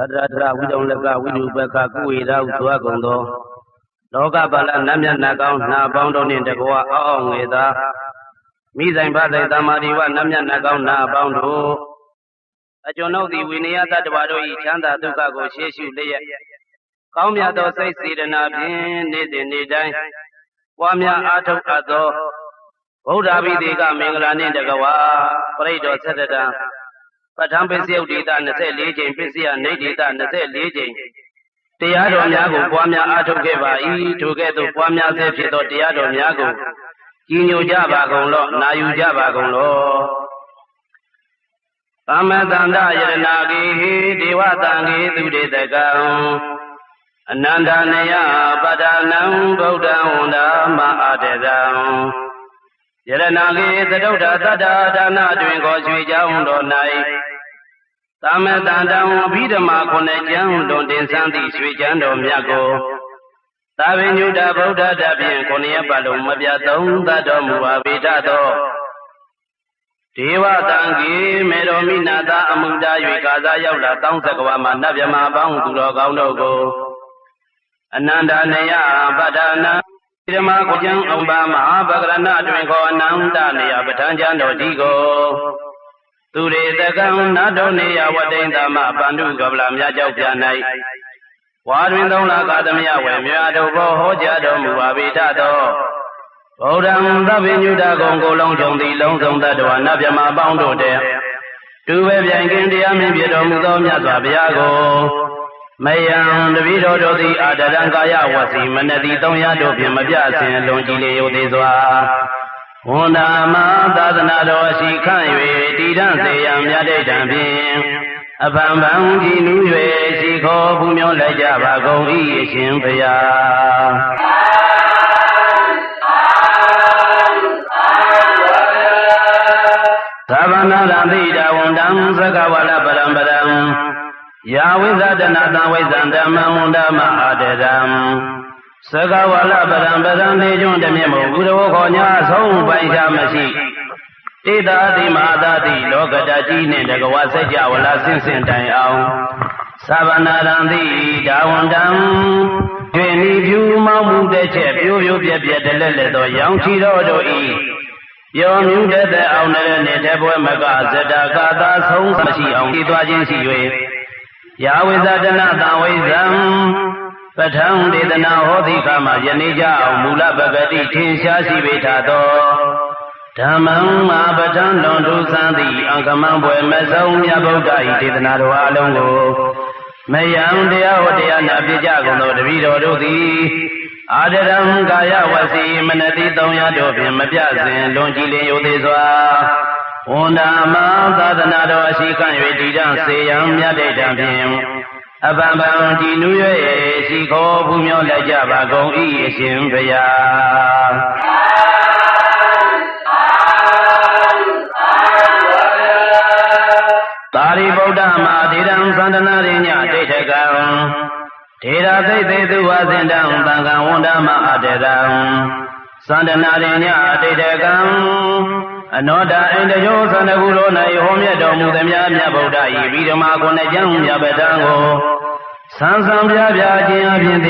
Radra Widolaka Widubaka Kuida Uagondo Loga Bala Namya Nagao Na Boundon in the Goa Aongeda Mizan Bada Damariwa Namya Nagao Na Boundo I don't know the Winiata Dwado Chanda Dukago Sheshu Lea Kaumia do say Sidana Bin Nidai Wamia Ato Ado Odabi Diga Minglan in the Goa Predo Sedada Patampesi Dita and the Legend Pisia Nadita and the Legend Tiado Yago Wamia Ato Geva E together Wamia Zepito Tiado Yago Kinu Java Golo Nayu Java Golo Amadanda Yanagi Diwatangi Dude the Gao Ananda Naya Badanam Bodana Maadam Yelanagi the Doda Dada Dana doing Goswija on night Tamadanda Vidama Connection don't Sandi Swijando Miago Tavinu da Boda Dabian Konia Balum Mabiaton Dadom Vidado Deva Tangi Meromina da Amuda Yukaza Yola Tansakawama Navyama Bound to Gaunogo Ananda Naya Badana Irama Kujang Obama Bagrana Dwingo Nanda Naya Batanjan Digo Ture the Gam Nadonia Wadenda Ma Bandu Gablam Yajanai Wadwindona Academia Wemiado Hojado Muabitado Odam Davinuda Gongo Long Jong the Long Zong that one Navyama Bound there Two Wavian India Mibido Muzomia Zabiago Mayan the Vido the Adadankaya was him and the Tonya Dopium Mabias and Longile Odezwa. Undama Dadanado, she can't wait, didn't say I'm Yade Jampin. A Bambangi Nue, she called Bumio Lajava, go eat Shimpia. Savannah Lambida, Undam, Zakawala Badam. Yahweh Danada Wizandama Adedam Sagawala Badam Legion de Memo, Udo Konya, so by Jamasi Tida di Madadi, Logadaji, Negawasa Wala Sinsentai Ao Savannah Landi, Dawandam, Jenny View Mamu de Chep, you get the Leledo, Young Chido E. Your new death out there, Netabo Magaza, Gada, so Sashi on Kitwajin Yahweh Zadana Wizam Patang de Nahodi Kama Yanija Mula Bagadi Tinshashi Vitado Tamang Mabatan Londo Sandi Ankamambo Mesong Yaboda did not Alongo Mayam de Aodiana Bijago no the Vido Rodi Adam Gaya Wasi Manati Tonya Dobim Mabiazin Longile Yodezwa Undama Dadanado she can't ready down say I'm Yadam Abamba Dinuye she called Bumio Lajava go eat Shimpia Tari Bodama Didam Sandanaria Detagan Tera they do was in down Tanga Undama Adedam Sandanaria Detagan Anoda in the Jos and the Gurona, Homia Domu, the Mia Boda, Vidama Gonajam Yabetango, Sansam Yabia,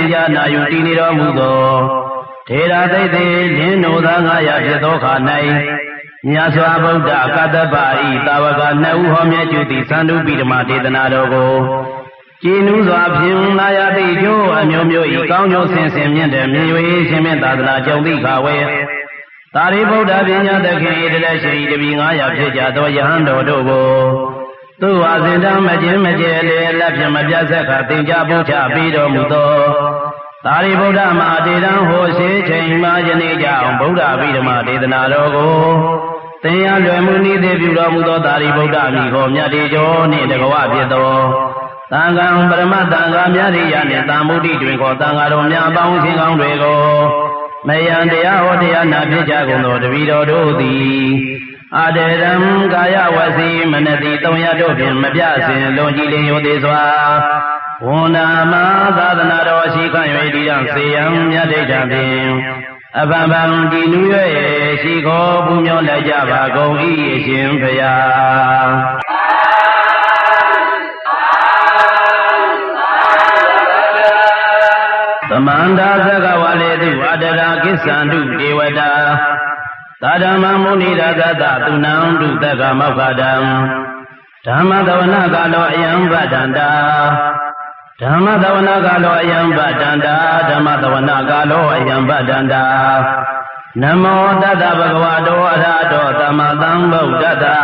Yana, Udini Mudo, Tera de Lino Dangaya Jedoka Nay, Nyasa Boda, Kadabai, Tawaga, Nau Homia Juti, Sandu Bidama, Denadogo, Jinus of him, Naya de Jo, and Yomio, Ikanyo, Sensim, and Miwe, Shementa, Jolika way. Tari Boda Vinya the Kid, the Vinaya Pija, Yando Dogo. Tu Azinda Majimajele, Lapjamajaza, Tinjabucha, Bido Mudo. Tari Boda Madidan, Hose, Chain Majanija, Boda Vidama, Didanadogo. Tia Lemuni, the Budo, Tari Boda, Homia de Jo, Nidagoa Piedo. Tanga Brahma, Tanga Yari, Tamudi, Drinko, Tanga, bouncing on Rego. Mayandea Odia Nabijago, the Vido Dodi Adedam Gaya Wasi, Manati Tonya Dobin, Mabiasin, Longile Odezwa, Unama Dadanado, she can't ready and say, I'm Yadejabin. Abambam Dinue, she go Bumio Lajava, go eat Shimpia. Samanda Sagavaledu Adara Kisandu Devada Tadama Munira Dada Tunandu Tagamakadam Dhamadavana Galo Ayambadanda Dhamadavana Galo Ayambadanda Dhamadavana Galo Ayambadanda Namo Dada Bhagavado Arado Tamadam Buddhada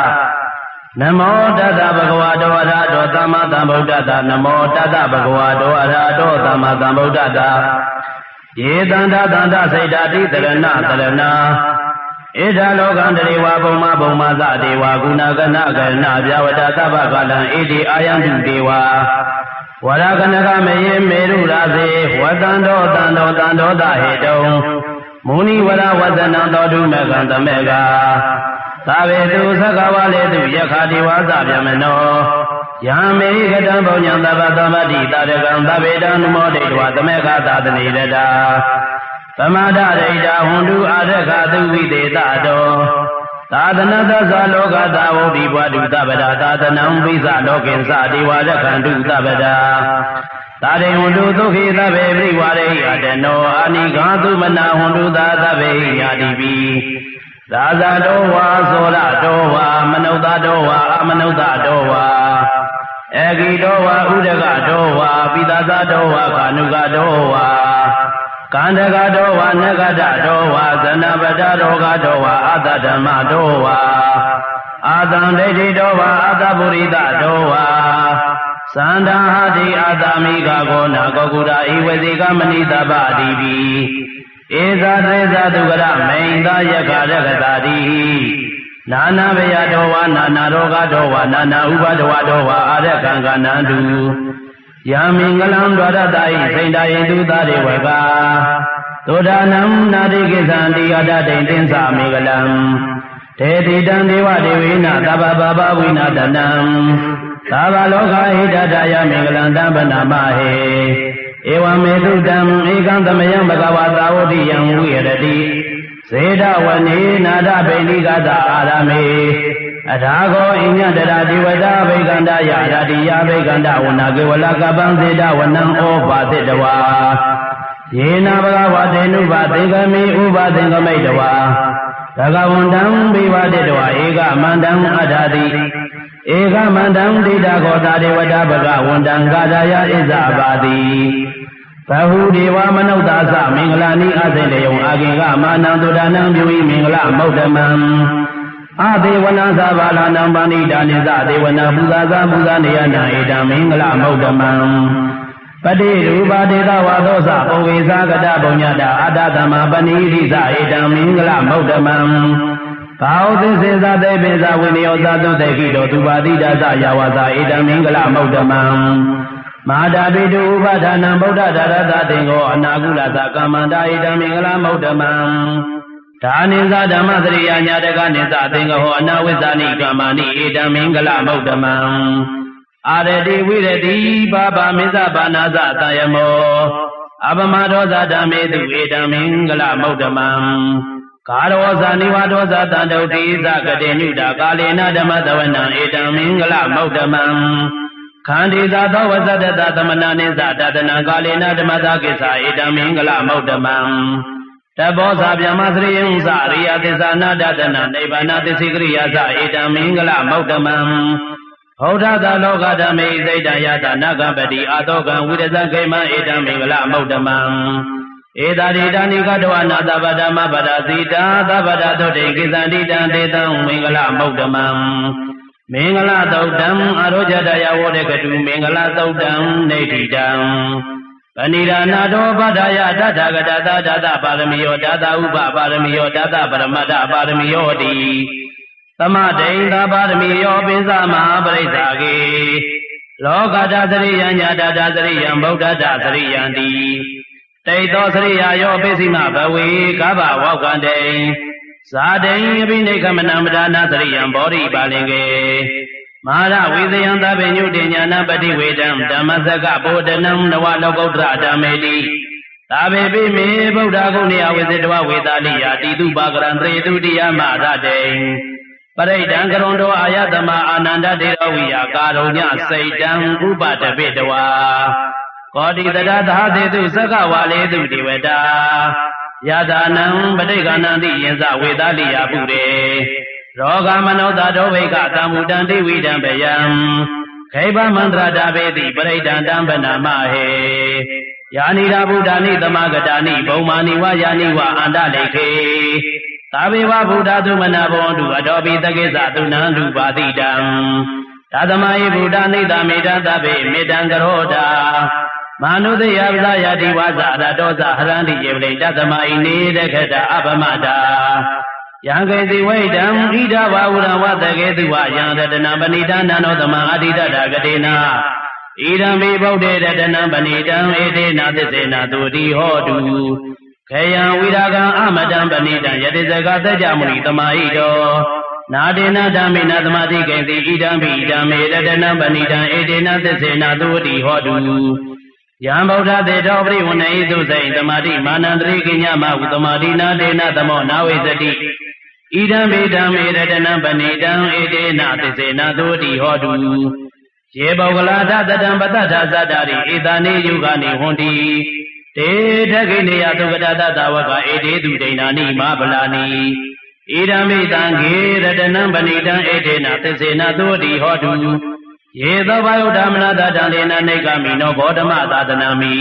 Namo Dada Bhagavado Arado Tamadam Buddhada Namo Dada Bhagavado Arado Tamadam Buddhada Yedanda Danda Saidati Tarana Tarana Ida Logandari Wabuma Buma Zadewa Gunagana Gana Vyavada Tabakalan Idi Ayandu Dewa Waraganaga Meye Meru Raze Wadando Dando Dando Dahedo Muni Wara Wadanando Meganda Mega Savedu Sagavaledu Yakadi Wazavyameno Yame Gadambo Yandavadamadi Tadagan Davedan Mode Wadamega Tadani Reda Tamada Reida Hundu Adakadu Videtado Tadanada Zaloga Davodi Wadu Tabada Tadanam Visa Lokin Sadi Wadakandu Tabada Tade Hundu Tuki Tabe Wade Adeno Anigatu Mana Hundu Tabe Yadibi Raza Dowa Sola Dowa Manauda Dowa Amanauda Dowa Egi Dowa Udaga Dowa Vidaza Dowa Kanuga Dowa Kandaga Dowa Nagada Dowa Zanabada Doga Dowa Adadama Dowa Adam Lady Dowa Adaburida Dowa Sanda Hadi Adamiga Gona Gogura Iwezika Manita Badibi Eza Reza Dugara Mainda Yakadagadadi Nana Veya Dowa Nana Roga Dowa Nana Uba Dowa Dowa Adakanga Nandu Yamingalam Dwadadai Sainda Hindu Dadewega Todanam Nadigizandi Adadin Samigalam Tedi Dandiwa Devina Taba Baba Wina Danam Taba Loka Hidadaya Mingalam Dambanamahe Ewa Medudam Egandamayam Bhagavata Odiyam Wiradi Seda Wani Nada Benigada Arame Adago Inya Dada Divada Veganda Yadadiya Veganda Unagewala Gaban Zeda Wanam Opa Zedawa Yena Bhagavate Nuba Degami Uba Degamedawa Tagawundam Biva Dedawa Ega Mandam Adadi Ega Mandam Dida Gota Devada Bhagavundam Gadaya Izabadi Sahu Deva Manaudaza Minglani Azeleyon Aginga Manandudanam Yui Mingla Maudamam Adevana Zavala Nambani Daniza Devana Buzaza Buzaniana Eda Mingla Maudamam Padi Ruba Deda Wadosa Oveza Gada Bonyada Adadama Bani Riza Eda Mingla Maudamam Pauzi Seza Deveza Winioza Dudegido Tubadi Daza Yawaza Eda Mingla Maudamam Mada Bidu Badana Buddha Dada Dingo Anagula Sakamanda Ida Mingla Maudamam Taniza Damasriya Nyadaga Niza Dingo Anawizani Kamani Ida Mingla Maudamam Aredi Wiredi Baba Miza Banaza Tayamo Abamadoza Damedu Ida Mingla Maudamam Karoza Niwadoza Tandoti Zagadenuda Kalina Damadavana Ida Mingla Maudamam Kandi Zada Wazada Damanani Zada Nagalina Damadakisa Ida Mingla Maudamam Tabosa Byamasri Zaria Tisana Dadana Devana Tisigriya Ida Mingla Maudamam Hoda Loga Dame Zedayata Nagabadi Adoga Widaza Gema Ida Mingla Maudamam Ida Dani Gadwana Dabadama Badazita Dabada Dode Gizandi Dandetam Mingla Maudamam Mingala Daudam Arojadaya Wodekatu Mingala Daudam Netidam Panira Nado Badaya Dada Gada Dada Paramiyo Dada Uba Paramiyo Dada Paramada Paramiyodi Tamadinda Paramiyo Bizama Brizagi Loka Dasriyan Yada Dasriyan Buddha Dasriyandi Taito Sriya Yo Pisima Bawi Kaba Wakande Sadai Abhinekamanamdana Sriyam Bori Balinge Mara Vidayanta Venyudinyana Pati Vedam Dhammasaka Bodhanam Nawalokotra Dhamedi Tabebi Me Buddha Gunya Visidwa Vidaliya Tidu Bhagaran Tridutiya Madade Paraidangarondo Ayatama Ananda Diraviya Karunya Saidam Upata Vedwa ကောတိတရသာသေတုသက္ကဝါလေတုဒေဝတာယတာနံပဋိက္ခဏံတိယင်္စဝေသလိယပုရေရောဂမနောတာတောဝိကသံမုတံတိဝိတံပယံခေဘမန္တရာတာဘေတိပရိဒံတံပနာမဟေယာနိရာဗုဒ္ဓနိသမဂတာနိဘုံမာနိဝယာနိဝအန္တလေခေသာဘေဝဗုဒ္ဓသုမနာဘောတုအတောပိတကိသသုနန္တုပါတိတံသာသမယေဗုဒ္ဓနိသမေတ္တသဗ္ဗေမေတ္တံကရောတာမာနုတယပဇာယတိဝါဇာရတောဇဟရန္တိယေဝိတသမဣနေတခတအပမတာယံကေတိဝိတံဣဒဘာဝရဝတကေတုဝယံရတနာပဏိတနန္နောသမအတိတတဂတေနာဣဒံမေဗုဒ္ဓေရတနာပဏိတံဧတေနာသစ္စေနာတုတိဟောတုခေယံဝိရာဂံအမတံပဏိတံယတိဇဂသကြမုနိသမာဟိတောနာတေနဓမ္မေနသမာတိကေတိဣဒံပိဣဒံမေရတနာပဏိတံဧတေနာသစ္စေနာတုတိဟောတုယံဗုဒ္ဓသေတောပရိဝဏိသုစိသမာတိမာနန္တရိကိညမဟုသမာတိနာတေနသမောနာဝိသတိဣဒံမေဓမ္မေရတနာပဏိတံဧတေနာသစ္စေနာတုတိဟောတုယေဘောဂလာထတတံပတ္ထသတ္တာရိဧတာနေယုဂာနိဟွန်တိတေထခိနေယသုကတတသဝကဧတေတုဒိဏာနိမဗလာနိဣဒံမေတံခေရတနံပဏိတံဧတေနသစ္စေနသုတိဟောတုယေသောဘာယုဓမ္မနာတတံဒေနနေကမိနောဘောဓမသာသနာမိ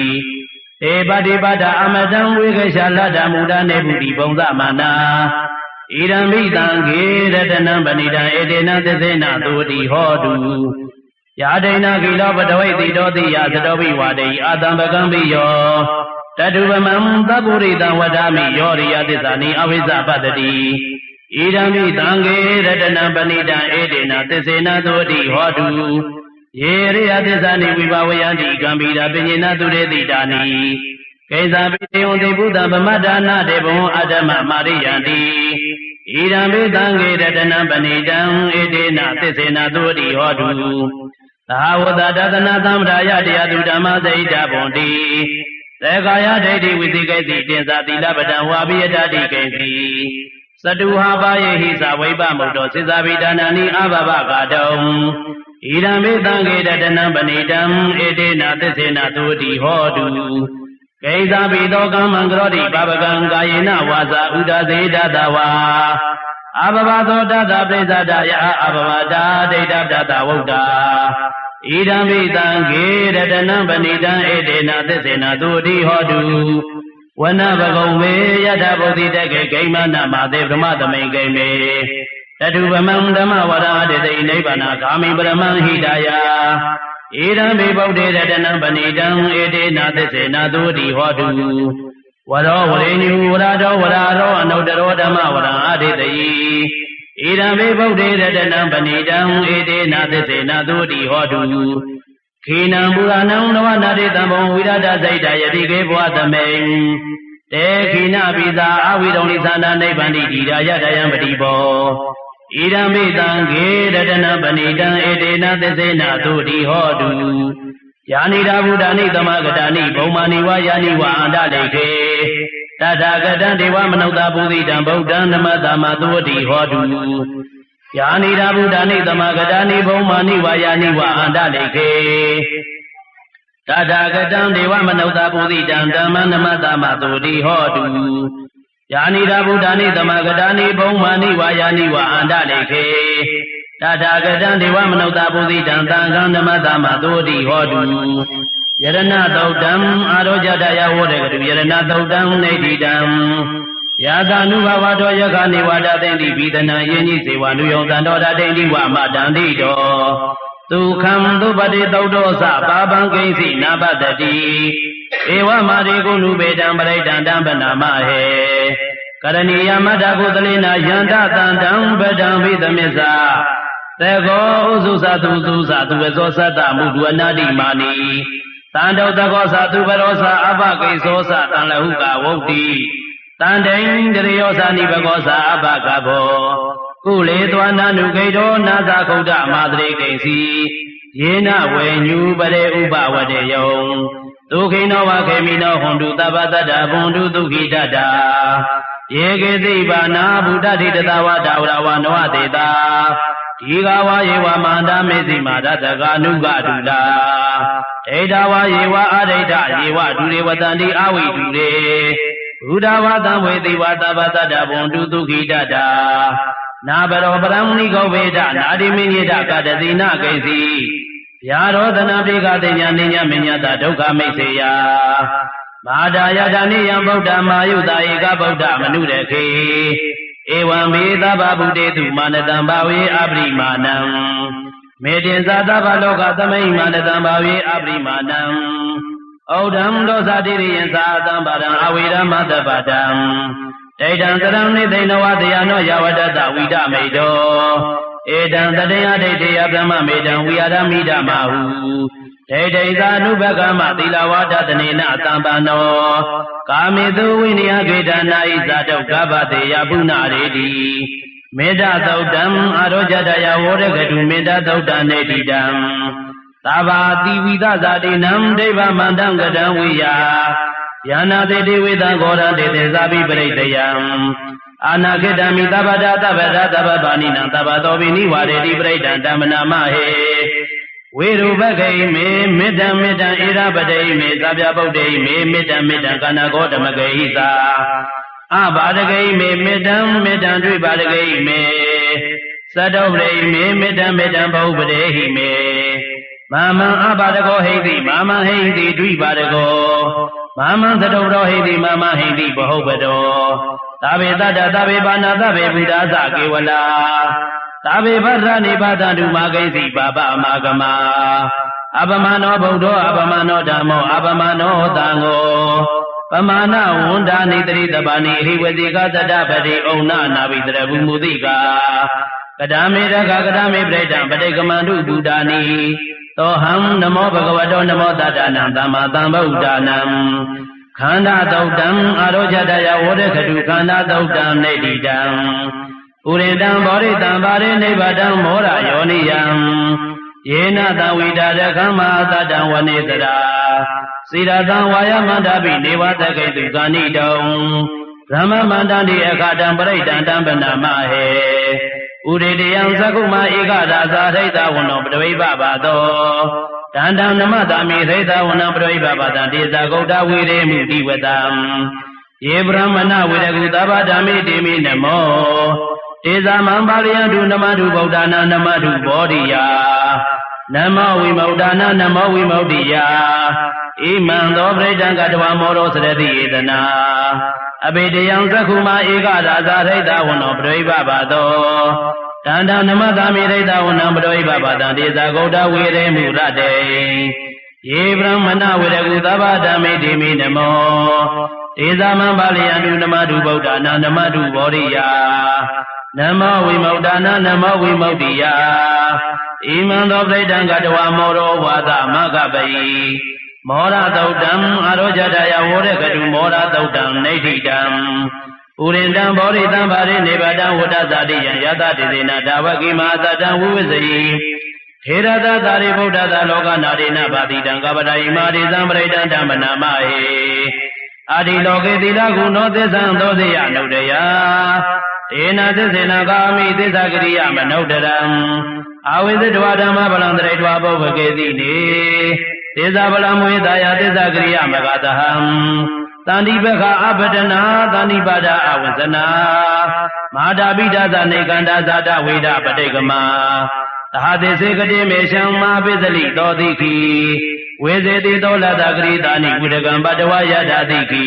တေပတိပတ္တအမတံဝေခေရှာလတ္တမူဒနေပုတိပုံသမနာဣဒံမိတံခေရတနံပဏိတံဧတေနသစ္စေနသုတိဟောတုယာဒိဏကိလောပတဝိတိတောတိယသတောပိဝါဒိအာတံပကံပိယောတတုပမံသဗ္ဗုရိတံဝဒာမိယောရိယသစ္စာနိအဝိဇ္ဇပတ္တိဣဒံမိတံခေရတနံပဏိတံဧတေနသစ္စေနသုတိဟောတုယေရိယသစ္စာနိဝိဘဝယံတိကံပိရာပညေနသုရေတိတာနိကိစ္ဆာပိတေဝတိဘုဒ္ဓဗမတ္တာနာတေဘဝအတ္တမမာရိယံတိဣဒံမိတံခေရတနံပဏိတံဧတေနသစ္စေနသုတိဟောတုသာဝတတသနာသမ္ပရာယတရားသူဓမ္မစိတ်တဘွန်တိသေကာယဒိဋ္ဌိဝိသိကိတိတင်္စာသီလပဒံဝါပိယတတိကိတိစတုဟာပါယေဟိသဝိပမုတ်တောစေသာပိဒါနာနိအဘဘကတုံဣဒံမေသံခေတတနံပဏိတံဧတေနသစ္စေနသုတိဟောတုကိစ္ဆာပိတောကမ္မံကရောတိပပကံကာယေနဝါစာဥဒသေတတဝါအဘဘသောတတပိစ္ဆဒယအဘဘတာဒိဋ္ဌတတဝုဒ္ဓဣဒံမိတံခေရတနံပဏိတံဧတေနသစ္စေနသုတိဟောတုဝနဘဂုံမေယထဗုဒ္ဓိတကေဂိမနမသေဗြဟ္မသမိန်ဂိမေတတုပမံဓမ္မဝရအတေတိနိဗ္ဗာနဂာမိပရမံဟိတယဣဒံမိဗုဒ္ဓေရတနံပဏိတံဧတေနသစ္စေနသုတိဟောတုဝရောဝရေညုဝရတောဝရရောအနုတ္တရောဓမ္မဝရအတေတိဣဒံမေဗုဒ္ဓေရတနံပဏိတံဧတေနသစ္စေနသုတိဟောတုခေနံပုရဏံနဝနာတိတံဘုံဝိရဒစိတ်တယတိကေဘဝသမိန်တေခိနပိသာအဝိရုံလိသန္တာနိဗ္ဗန္တိဒီရာယတယံပတိဘောဣဒံမေတံခေရတနံပဏိတံဧတေနသစ္စေနသုတိဟောတုယာနိရာဗုဒ္ဓနိသမဂတာနိဘုံမာနိဝယာနိဝအန္တလေခေတထာဂတံဒေဝမနုဿပုသိတံဗုဒ္ဓံနမတ္တမသုဝတိဟောတုယာနိရာဗုဒ္ဓနိသမဂတာနိဘုံမာနိဝယာနိဝအန္တလေခေတထာဂတံဒေဝမနုဿပုသိတံဓမ္မနမတ္တမသုဝတိဟောတုယာနိရာဗုဒ္ဓနိသမဂတာနိဘုံမာနိဝယာနိဝအန္တလေခေတထာဂတံဒေဝမနုဿပုသိတံသံဃံနမတ္တမသုဝတိဟောတုယရဏသုတ်တံအာရောကြတယဝေကတုယရဏသုတ်တံနေတိတံယာသနုဘဝတောယခနိဝါဒသိတိဘိဒနာယင်းကြီးစေဝနုယောတံတော်တတိတိဝမတံတိတောဒုက္ခံသုပတိသုတ်တောသပါပံကိဉ္စီနာပတတိဧဝမာရိကုဏုပေတံပရိဒံတံပနာမဟေကရဏီယမတ္တကုသလေနာယန္တတံတံပဒံဘိသမစ္စာသေကောဥစုသသူသူသသူဝေသောသတ္တမုဒုအနာတိမာနိတန္တောတကောသသူပရောသအပကိသောသတံလဟုကဝုတ်တိတန္တိံတရယောသနိဘကောသအပကဘောကုလေသွာနာနုဂိတောနာသခုဒ္ဓမာတရေကိဉ္စီယေနဝေညုပရေဥပဝတေယံဒုခိနောဝခေမိနောဟွန်တုတပ္ပတ္တဘွန်တုဒုခိတတယေကေသိပါနာဘုဒ္ဓတိတတဝတာဝရဝနဝတေတာ ဒီဃဝါယေဝမန္တမေစီမာရတကာနုကဒုလာဒိဋ္ဌဝါယေဝအဒိဋ္ဌယေဝဒုရေဝတန္တိအဝိဒုရေဘုဒ္ဓဝါသံဝေတိဝါသဗ္ဗတတ္တဘွန်တုသုခိတတာနာဘရောပရမဏိကောဝေဒနာတိမိညိတကတတိနာကိစီဗျာရောသနာပိကတိညာနိညာမညတဒုက္ခမိတ်စေယမာဒာယတနိယံဗုဒ္ဓမာယုတာဧကဗုဒ္ဓမနုရခေဧဝံမေသဗ္ဗဗုတေတုမာနတံဘာဝေအပရိမာဏံမေတ္တင်္ဇာသဗ္ဗလောကသမိမာနတံဘာဝေအပရိမာဏံဩဒံဒောသတိရိယံသာသံပါဒံအဝိရမတပတံဒိဋ္ဌံသရံနိသိဏဝတယနောယဝတတဝိဒမေတောဧတံတတယဒိဋ္ဌိယဗြဟ္မမေတံဝိဟာရမိဓမ္မဟုဒိဋ္ဌိသာနုဘကမသီလဝါဒတနေနသံပန္နောကာမေတုဝိနည်းခေတနာဣဇာတုကဗ္ဗတေယပုဏ္ဏရေတိမေတ္တသုတ်တံအာရောဇတယဝောရကတုမေတ္တသုတ်တံနေတိတံသဗ္ဗာတိဝိသဇာတိနံဒိဗ္ဗမန္တံကတံဝိယယာနာတေတိဝေသံဂောရံတေတေဇာပိပရိတယံအာနာခေတမိသဗ္ဗဒသဗ္ဗဒသဗ္ဗပါဏိနံသဗ္ဗသောပိနိဝါရေတိပရိဒံဓမ္မနာမဟေဝေရုပခေမေမေတ္တမေတ္တဣရပတိမေသဗ္ဗဗုဒ္ဓေမေမေတ္တမေတ္တကဏဂောဓမ္မကေဟိသာအဘာဒကေမေမေတ္တမေတ္တဒွိပါဒကေမေသတ္တဝရေမေမေတ္တမေတ္တဘုပတေဟိမေမာမံအဘာဒကောဟိတိမာမံဟိတိဒွိပါဒကောမာမံသတ္တဝရောဟိတိမာမံဟိတိဘဟုပတောသဗ္ဗေတတ္တသဗ္ဗေပါဏသဗ္ဗေဘုဒ္ဓသကေဝလာသဗ္ဗေဗဒ္ဓနိဗ္ဗာန်တုမာကိဉ္စီပါပအမဂမအပမနောဗုဒ္ဓောအပမနောဓမ္မောအပမနောသံဃောပမာဏဝန္ဒာနိတရိတပါဏိဟိဝတိကသတ္တပတိဩနာနာဘိတရဘုမုတိကာကတမေရခကတမေပရိဒံပတိကမန္တုဘုဒ္ဓာနိသောဟံနမောဘဂဝတောနမောတတ္တနံသမ္မာသမ္ဗုဒ္ဓနံခန္ဓာသုတ်တံအာရောဇတယဝောရခတုခန္ဓာသုတ်တံနေတိတံဥရိတံဘောရိတံပါရိနိဗ္ဗာတံမောရယောနိယံယေနတဝိတာရခမဟာတတံဝနေစရာစိရတံဝါယမန္တပိနေဝတကိတုကာနိတုံဓမ္မမန္တန္တိအခါတံပရိဒံတံပနာမဟေဥရိတယံသကုမဧကဒါဇာထိတဝနောပတဝိပပါတောတန္တံနမတာမိထိတဝနံပတဝိပပါတံတေဇာဂௌတဝိရေမှုတိဝတံယေဗြဟ္မဏဝေရကုသဗ္ဗဓမ္မိတိမိနမောတေဇာမံပါရိယံတုနမတုဗုဒ္ဓနာနမတုဘောဓိယနမောဝိမု ddha နာနမောဝိမု ddhi ယဣမံသောပရိဒံကတဝမောရောစရတိဧတနာအဘိတယံသက္ခုမဧကဒါဇာထိတဝနောပရိပပါတောတန္တနမတာမိထိတဝနံပရိပပါတံတေဇာဂௌတဝေရေမူရတေယေဗြဟ္မဏဝေရကုသဗ္ဗဓမ္မိတိမိနမောတေဇာမံပါဠိယံတုနမတုဗုဒ္ဓနာနမတုဘောဓိယနမောဝိမု ddha နာနမောဝိမု ddhi ယဣမံသောပရိဒံကတဝမောရောဝါသမဂဗယိမောရသုတ်တံအာရောဇတယဝောရကတုမောရသုတ်တံနေဋ္ဌိတံဥရိတံဘောရိတံပါရိနိဗ္ဗာတံဝတ္တဇာတိယံယတတေသေနဒါဝကိမဟာသတံဝိဝဇယိထေရတသာရိဗုဒ္ဓသာလောကနာတိနဘာတိတံကပတယိမာရိသံပရိဒံဓမ္မနာမဟေအာဒီလောကေသီလဂုဏောသစ္ဆံသောသေယနုတ္တယဒေနသစ္စေနကာမိသစ္စာကရိယမနုတ္တရံအာဝိသတ္တဝဓမ္မဗလံတရိတ္တဝပုဗ္ဗကေတိနေသစ္စာဗလံမွေသာယသစ္စာကရိယမဂတဟံသန္တိပခအပဒနာသန္တိပါဒအဝဇနာမဟာတာပိဒသနေကန္တာဇာတဝိဒပတိကမသဟသေစေကတိမေရှံမပိစလိတောတိခိဝေဇေတိတောလတဂရိတာနိဝိဒကံပတဝယတတိခိ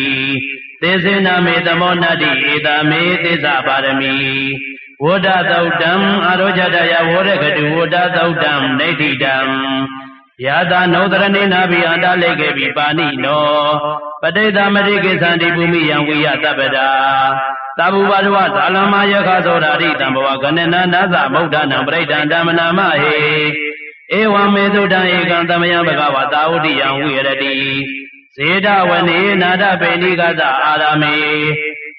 သေစေနမေသမောနတိဧတမေသစ္စာပါရမီဝဋ္ဌသုတ်တံအာရောဇတယဝောရကတုဝဋ္ဌသုတ်တံနေဋ္ဌိတံယာတာနုဒရဏိနာဘိအန္တလေကေပိပါဏိနောပဋိသမတိကိသန္တိပုမိယံဝိယတပ္ပဒါသဗ္ဗဝါဒဝဇာလမယခသောဓာတိတံဘဝကနနာနာသမုဒ္ဒနာပရိဒံဓမ္မနာမဟေဧဝံမေသုတံဧကံသမယံဘဂဝတာဝတိယံဝိရတိဇေဒဝနေနာဒပေဏိကသအာရမေ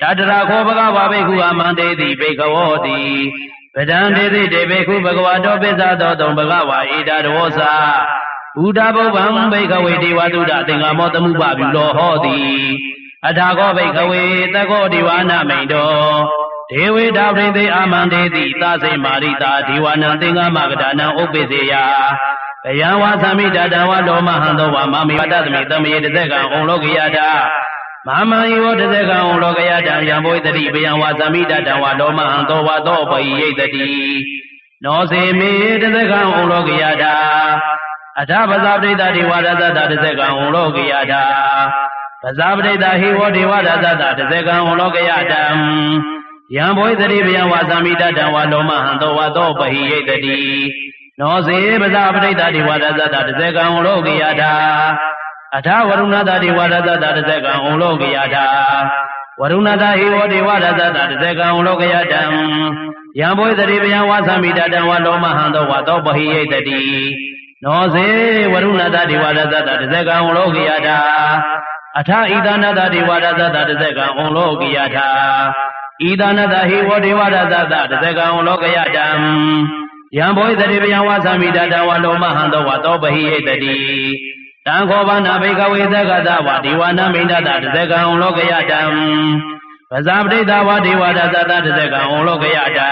တတရာခောဘဂဝါဘိက္ခုအမန္တေတိဘိက္ခဝောတိပဒံဒေတိတေဘိက္ခုဘဂဝါတောပိစ္ဆသောတုံဘဂဝါဧတရဝောစာဘုဒ္ဓဘုဗ္ဗံဘိက္ခဝေဒေဝတုဒ္ဓသင်္ဃမောတမှုပပြုလောဟောတိအထာခောဘိက္ခဝေသက္ခောဒီဝါနမိန်တော ဒေဝေတာပရိသေအာမန္တေတိသာစေမာရိတာဒီဝနံသင်္ကမကဒါနံဥပ္ပိစေယဘယံဝါသမိတတံဝလောမဟံသောဝမမိဝတ္တသမိတမယေတဇက်ကံဩလောကယတာမမံယဝတဇက်ကံဩလောကယတံယံဘဝိတတိဘယံဝါသမိတတံဝလောမဟံသောဝသောပဟိယိတတိနောစေမေတဇက်ကံဩလောကယတာအထပဇာပရိသတိဝါဒသတ္တတဇက်ကံဩလောကယတာပဇာပရိသဟိဝတိဝါဒသတ္တတဇက်ကံဩလောကယတံယံဘဝိတတိဘယံဝါသမိတတံဝလောမဟံသောဝသောပဟိယိတတိနောစေပဇာပရိသတိဝါဒသတ္တတဇက်ကံဩလောကယတာအထဝရုဏတတိဝါဒသတ္တတဇက်ကံဩလောကယတာဝရုဏတဟိဝတိဝါဒသတ္တတဇက်ကံဩလောကယတံယံဘဝိတတိဘယံဝါသမိတတံဝလောမဟံသောဝသောပဟိယိတတိနောစေဝရုဏတတိဝါဒသတ္တတဇက်ကံဩလောကယတာအထဣဒနာတတိဝါဒသတ္တတဇက်ကံဩလောကယတာဣဒနာတဟိဝတိဝါဒသတ္တတဇက်ကံဩလောကယတံယံဘဝိတတိဘယံဝါသမိတတံဝလောမဟံသောဝသောပဟိယိတတိတံခောဘာနာဘိကဝေသက္ကသဝဒီဝနာမိန္ဒတတဇက်ကံဩလောကယတံပဇာပတိတဝဒီဝါဒသတ္တတဇက်ကံဩလောကယတံ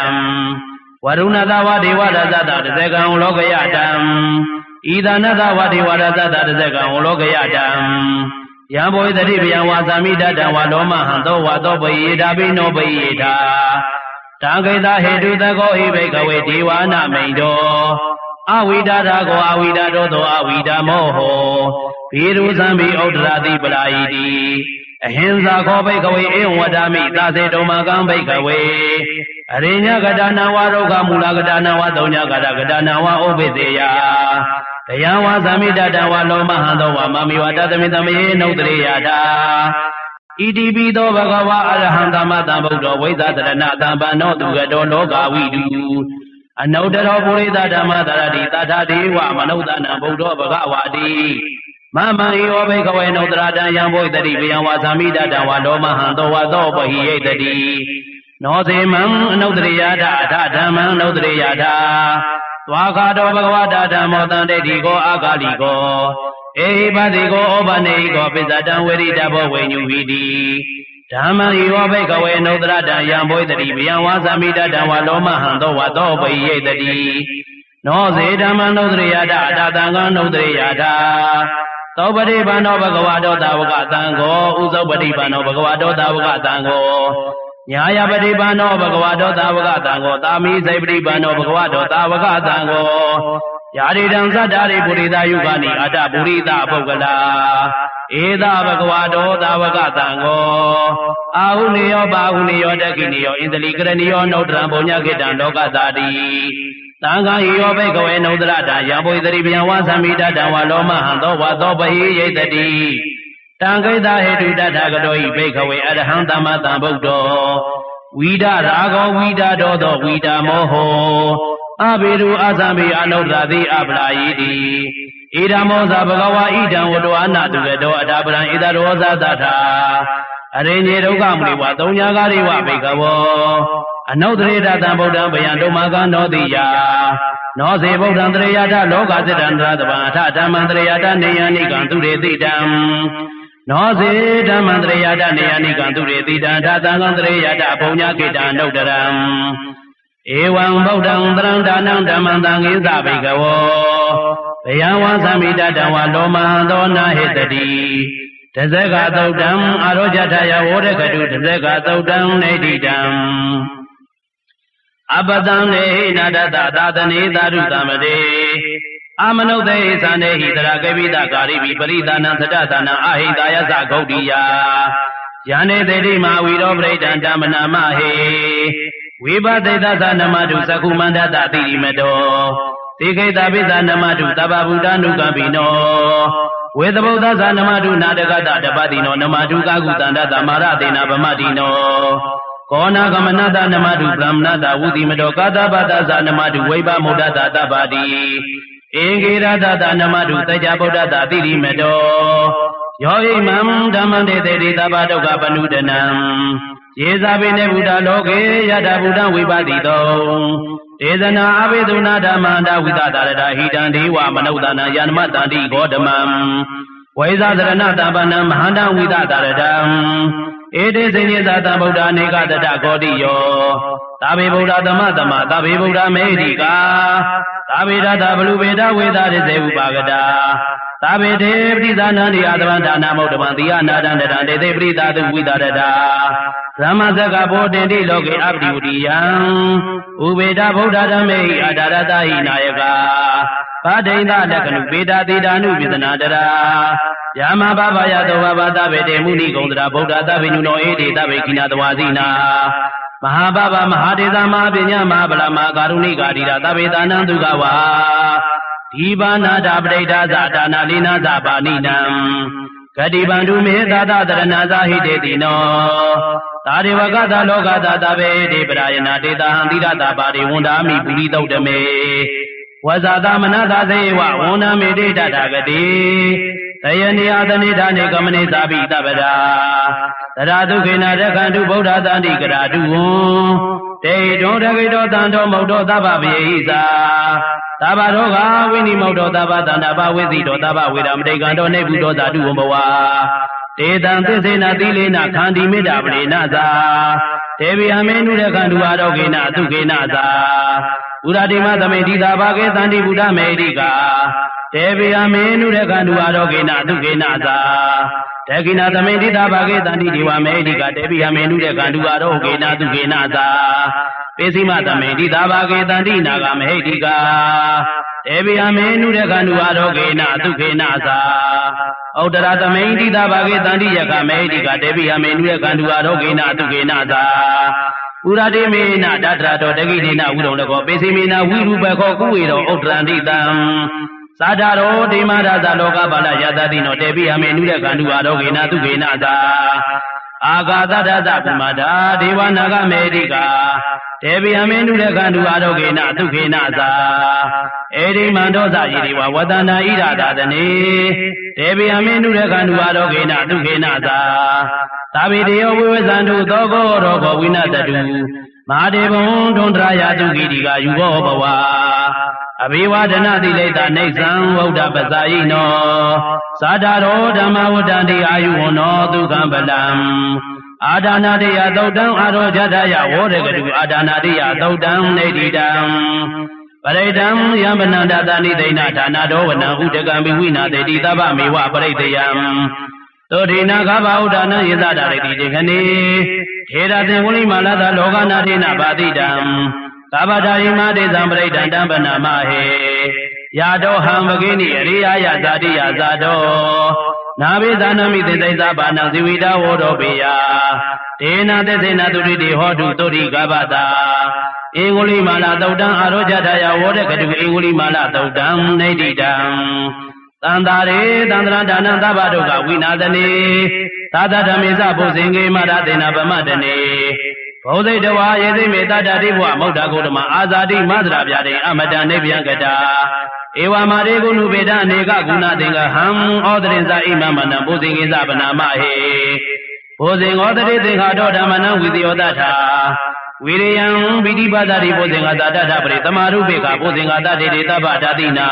ဝရုဏတဝဒီဝါဒသတ္တတဇက်ကံဩလောကယတံဣဒနာတဝဒီဝါဒသတ္တတဇက်ကံဩလောကယတံယံဘဝိတတိဘယံဝါသမိတတံဝလောမဟံသောဝသောပဟိယတာပိနောပဟိယတာတံခိတဟေတုသကောဟိဘိကဝေဒီဝနာမိန်တောအဝိဒါရကောအဝိဒါတောသောအဝိဒါမောဟောဘိရုသံဘိဥဒ္ဒရာတိပလာယိတိအဟိံဇာခောဘိကဝေဧဝဒာမိသာစေတုံမကံဘိကဝေအရိညကတာနဝါရောဂမူလကတာနဝသုံးညကတာကတာနဝဥပ္ပိစေယဘယံဝါသမိတတံဝလောမဟံသောဝမမိဝတ္တသမိတမေနုတ္တရေယတာဣတိပိသောဘဂဝါအရဟံသမ္မာသမ္ဗုဒ္ဓောဝိသတရဏတံပန္နောသူကတောလောကဝိတုအနုတ္တရောပုရိသဓမ္မတရတိတထာဒေဝမနုဿနံဗုဒ္ဓောဘဂဝါတိမမံဧဝဘိကဝေနုတ္တရတံယံဘဝိတတိဘယံဝါသမိတတံဝလောမဟံသောဝသောပဟိယိတတိနောစေမံအနုတ္တရေယတာအထဓမ္မံအနုတ္တရေယတာသွားခါတော်ဘဂဝတာဓမ္မောတံတေတိကောအာဂါလိကောဧဟိပတိကောဩပနေကောပိဇတံဝေရိတဘောဝေညုဟိတိဓမ္မံဧဝဘိကဝေနုတ္တရတံယံဘဝိတတိဘယံဝါသမိတတံဝလောမဟံသောဝသောပဟိယိတတိနောစေဓမ္မံနုတ္တရေယတာအတသံဃံနုတ္တရေယတာသောပတိပန္နောဘဂဝတောတာဝကသံဃောဥသောပတိပန္နောဘဂဝတောတာဝကသံဃောညာယပတိပန္နောဘဂဝတောတာဝကသံဃောတာမိစေပတိပန္နောဘဂဝတောတာဝကသံဃောယာရိတံသတ္တာရိပုရိသယုဂာနိအတ္တပုရိသပုဂ္ဂလာဧသဘဂဝတောတာဝကသံဃောအာဟုနေယောပါဟုနေယောတက္ခိနေယောဣန္ဒလိကရဏီယောနုတ္တရံပုညခေတံလောကသာတိသံဃာဟိယောဘိကဝေနုတ္တရတံယံဘဝိတတိဘယံဝါသမိတတံဝလောမဟံသောဝသောပဟိယိတတိတံခိတဟေတုတထာဂတောဟိဘိကဝေအရဟံသမ္မာသမ္ဗုဒ္ဓောဝိဒရာဂောဝိဒတောသောဝိဒမောဟောအဘိရုအသံဘိအနုတ္တရတိအပလာယိတိဣဒမောဇဘဂဝါဣဒံဝတ္တဝနာတုကတောအထာပရံဣဒရောဇသထာအရိညေဒုက္ခမုနိဝသုံးညာကာရိဝဘိကဝောအနုတ္တရေတသံဗုဒ္ဓံဘယံတုမကံနောတိယနောစေဗုဒ္ဓံတရေယတလောကစိတ္တံတရတဗံအထဓမ္မံတရေယတနေယနိကံသူရေတိတံနောစေဓမ္မံတရေယတနေယနိကံသူရေတိတံအထသံဃံတရေယတဘုံညာခေတံနုတ္တရံဧဝံဗုဒ္ဓံတရံဒါနံဓမ္မံသံဃိသဘိကဝောဘယံဝါသမိတတံဝလောမဟံသောနာဟိတတိတဇဂသုတ်တံအာရောကြထယဝောရကတုတဇဂသုတ်တံနေတိတံအပတံနေဟိနာတတသာသနေသာရုသမတေအာမနုဿေသံနေဟိတရာကေပိတကာရိပိပရိသနံသတ္တသနံအာဟိတာယသဂௌတိယယန္နေတေတိမဝီရောပရိဒံဓမ္မနာမဟေဝိပသေသသနမတုသကုမန္တတတိရိမတောသေခိတပိသနမတုသဗ္ဗဗုဒ္ဓနုကပိနောဝေသဗုဒ္ဓသနမတုနာတကတတပတိနောနမတုကာကုတန္တသမာရတေနဗမတိနောကောနာကမနတနမတုဗြဟ္မဏတဝုတိမတောကာသပတသနမတုဝိပမုဒ္ဒတတပတိဧကေရတတနမတုသကြဗုဒ္ဓတတိရိမတောယောဟိမံဓမ္မံတေတေတိသဗ္ဗဒုက္ခပနုဒနံယေဇာပိနေဗုဒ္ဓလောကေယတဗုဒ္ဓဝိပတိတောဒေသနာအဘိဓုနာဓမ္မန္တဝိသတာရတဟိတံဒေဝမနုဿာနယန္မတန္တိဂေါတမံ ဝိဇာသရဏတပ္ပနံမဟာန္တဝိသတာရတံဧတေစိညေသတံဗုဒ္ဓနေကတတကောတိယောသာဘေဗုဒ္ဓသမသမသာဘေဗုဒ္ဓမေဟိကာသာဘေဒတာဘလူဘေဒဝေဒရိစေဥပါကတာသာဘေတေပရိသနာနိအာသဗံဒါနာမௌတ္တမံတိယနာတံတတံတေသေပရိသတုဝိသရတာဓမ္မဇကဘောတင်တိလောကေအပတိဝတိယံဥပေဒဗုဒ္ဓဓမ္မေဟိအာဒါရတဟိနာယကာပါဒိန္ဒလက္ခဏုပေတာတိတာနုပိသနာတရာယာမဘဘယတောဘဘသဗေတေမုနိကုံတရာဗုဒ္ဓသဗ္ဗညုနောဧတေသဗ္ဗေကိနာတဝါစီနာမဟာဘဘမဟာဒေသမဟာပညာမဟာဗလမဟာကာရုဏိကာတိရာသဗ္ဗေတာနံဒုက္ခဝါဒီဘာနာတာပရိဒာဇာဒါနာလိနာဇာပါဏိနံဂတိဗန္ဓုမေသာသတရဏဇာဟိတေတိနောသာရိဝကသလောကသသဗ္ဗေတိပရာယနာတေတာဟံသီရတာပါရိဝန္ဒာမိပုရိသုတ်တမေဝဇာသမနသာစေဝဝန္ဒမေတိတထာဂတိတယနိယသနိဌာနေကမနိသာပိတပ္ပရာသရဒုခေနရခန္တုဗုဒ္ဓသန္တိကရာတုဝံတေတောတဂိတောတံတောမௌတောသဗ္ဗဗေဟိသာသဗ္ဗရောဂဝိနိမௌတောသဗ္ဗတန္တဘဝိသိတောသဗ္ဗဝေဒမတိကံတောနေဗုတောသာတုဝံဘဝတေတံသစ္စေနသီလေနခန္တီမေတ္တာပရိနသာတေဗိယမေနုရခန္တုအာရောဂေနအတုခေနသာဥရတိမသမိတိသာဘာကေသန္တိဗုဒ္ဓမေရိကာတေဗိယမေနုရခန္တုအာရောဂေနအတုခေနသာတေကိနာသမိတိသာဘာကေသန္တိဒီဝမေရိကာတေဗိယမေနုရခန္တုအာရောဂေနအတုခေနသာပေစီမသမိတိသာဘာကေသန္တိနာဂမဟိတိကာတေဗိယမေနုရခန္တုအာရောဂေနအတုခေနသာဩတရသမိတိသာဘာကေသန္တိယကမေဟိတိကာတေဗိယမေနုရခန္တုအာရောဂေနအတုခေနသာဥရတိမေနတတရတောတကိတိနဝုရုံတကောပေစီမေနဝိရူပခောကုဝေရောဥတ္တရန္တိတံသာဒရောဒိမာရသလောကပါဠယတတိနောတေပိယမေနုရခန္တုအာရောဂေနတုခေနသာအာဂါသတသပုမတာဒေဝနာဂမေတိကာတေပိယမေနုရခန္တုအာရောဂေနတုခေနသာဧရိမန္တောသယေရိဝဝတနာဣရာဒသနေတေပိယမေနုရခန္တုအာရောဂေနတုခေနသာသာဝိတေယောဝိဝဇန္တုသောကောရောဂဝိနတတုမဟာဒေဘံဒွန်တရာယတုကိတိကာယူဘောဘဝအဘိဝဒနာတိလိတနေသံဝုဒ္ဓပဇာယိနောသာဒရောဓမ္မဝတ္တတိအာယုဝနောဒုက္ခံပလံအာဒါနာတိယသုတ်တံအာရောဇတယဝောရကတုအာဒါနာတိယသုတ်တံနေတိတံပရိဒံယမနန္တသနိသိဏဌာနာတော်ဝနံဥဒကံဘိဝိနာတေတိသဗ္ဗမေဝပရိတယံသောဒိနာခဘာဥဒနာယေသတာရိတိတေခဏေခေရတေဝလိမာလသလောကနာတိနာပါတိတံကဗ္ဗဒါယိမတေသံပရိဒံတံပနာမဟေယာတောဟံဝဂိနိအရိယာယဇာတိယဇာတောနာဘိသနာမိတေသိသဘာနံဇိဝိတဝောတောပေယဒေနာသေသေနာတုရိတိဟောတုသုရိကဗ္ဗတာဧဝလိမာလသုတ်တံအာရောဇတယဝောရကတုဧဝလိမာလသုတ်တံနေတိတံသန္တာရေသန္တရာဒါနံသဗ္ဗဒုက္ခဝိနာသနေသာသဓမ္မေသဘုဇင်္ဂေမရတေနဗမတနေဘုဇိတဝါယေသိမေတတတိဘဝမௌဒ္ဒဂௌတမအာဇာတိမသရာပြတိအမတနိဗ္ဗယံကတာဧဝမာရေကုဏုပေဒအနေကကုဏသင်္ကဟံဩဒရင်ဇာဣမမနံဘုဇင်္ဂေသဗနာမဟေဘုဇင်္ဂောတတိသင်္ခါတောဓမ္မနံဝိသေယောတထာဝိရိယံဗိတိပသတိဘုဇင်္ဂသာတထပရိသမာရုပေကဘုဇင်္ဂသတေတေသဗ္ဗဓာတိနာ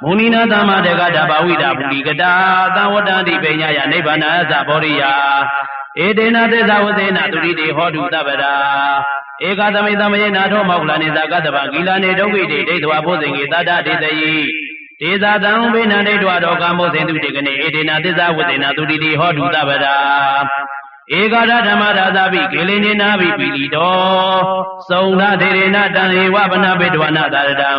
မုနိနာသမတေကဓဘာဝိဒပုရိကတာသံဝတ္တတိပိညာယနိဗ္ဗာနသဘောရိယဧတေနသေသဝသေနတုရိတေဟောတုတပ္ပရာဧကသမိသမယေနာထောမောက္ခလနိသကတ္တဗံဂီလာနေဒုက္ခိတေဒိဋ္ဌဝဘုဇင်္ဂေတတ္တဒေတယိဒေသတံဘိနံဒိဋ္ဌဝတောကမောဇင်တုတေကနေဧတေနသေသဝသေနတုရိတေဟောတုတပ္ပရာဧကရဓမ္မရာဇာပိကေလိနေနာပိပိလိတောသုံးနာသေရေနတံဧဝဗနဘေတဝနာတရတံ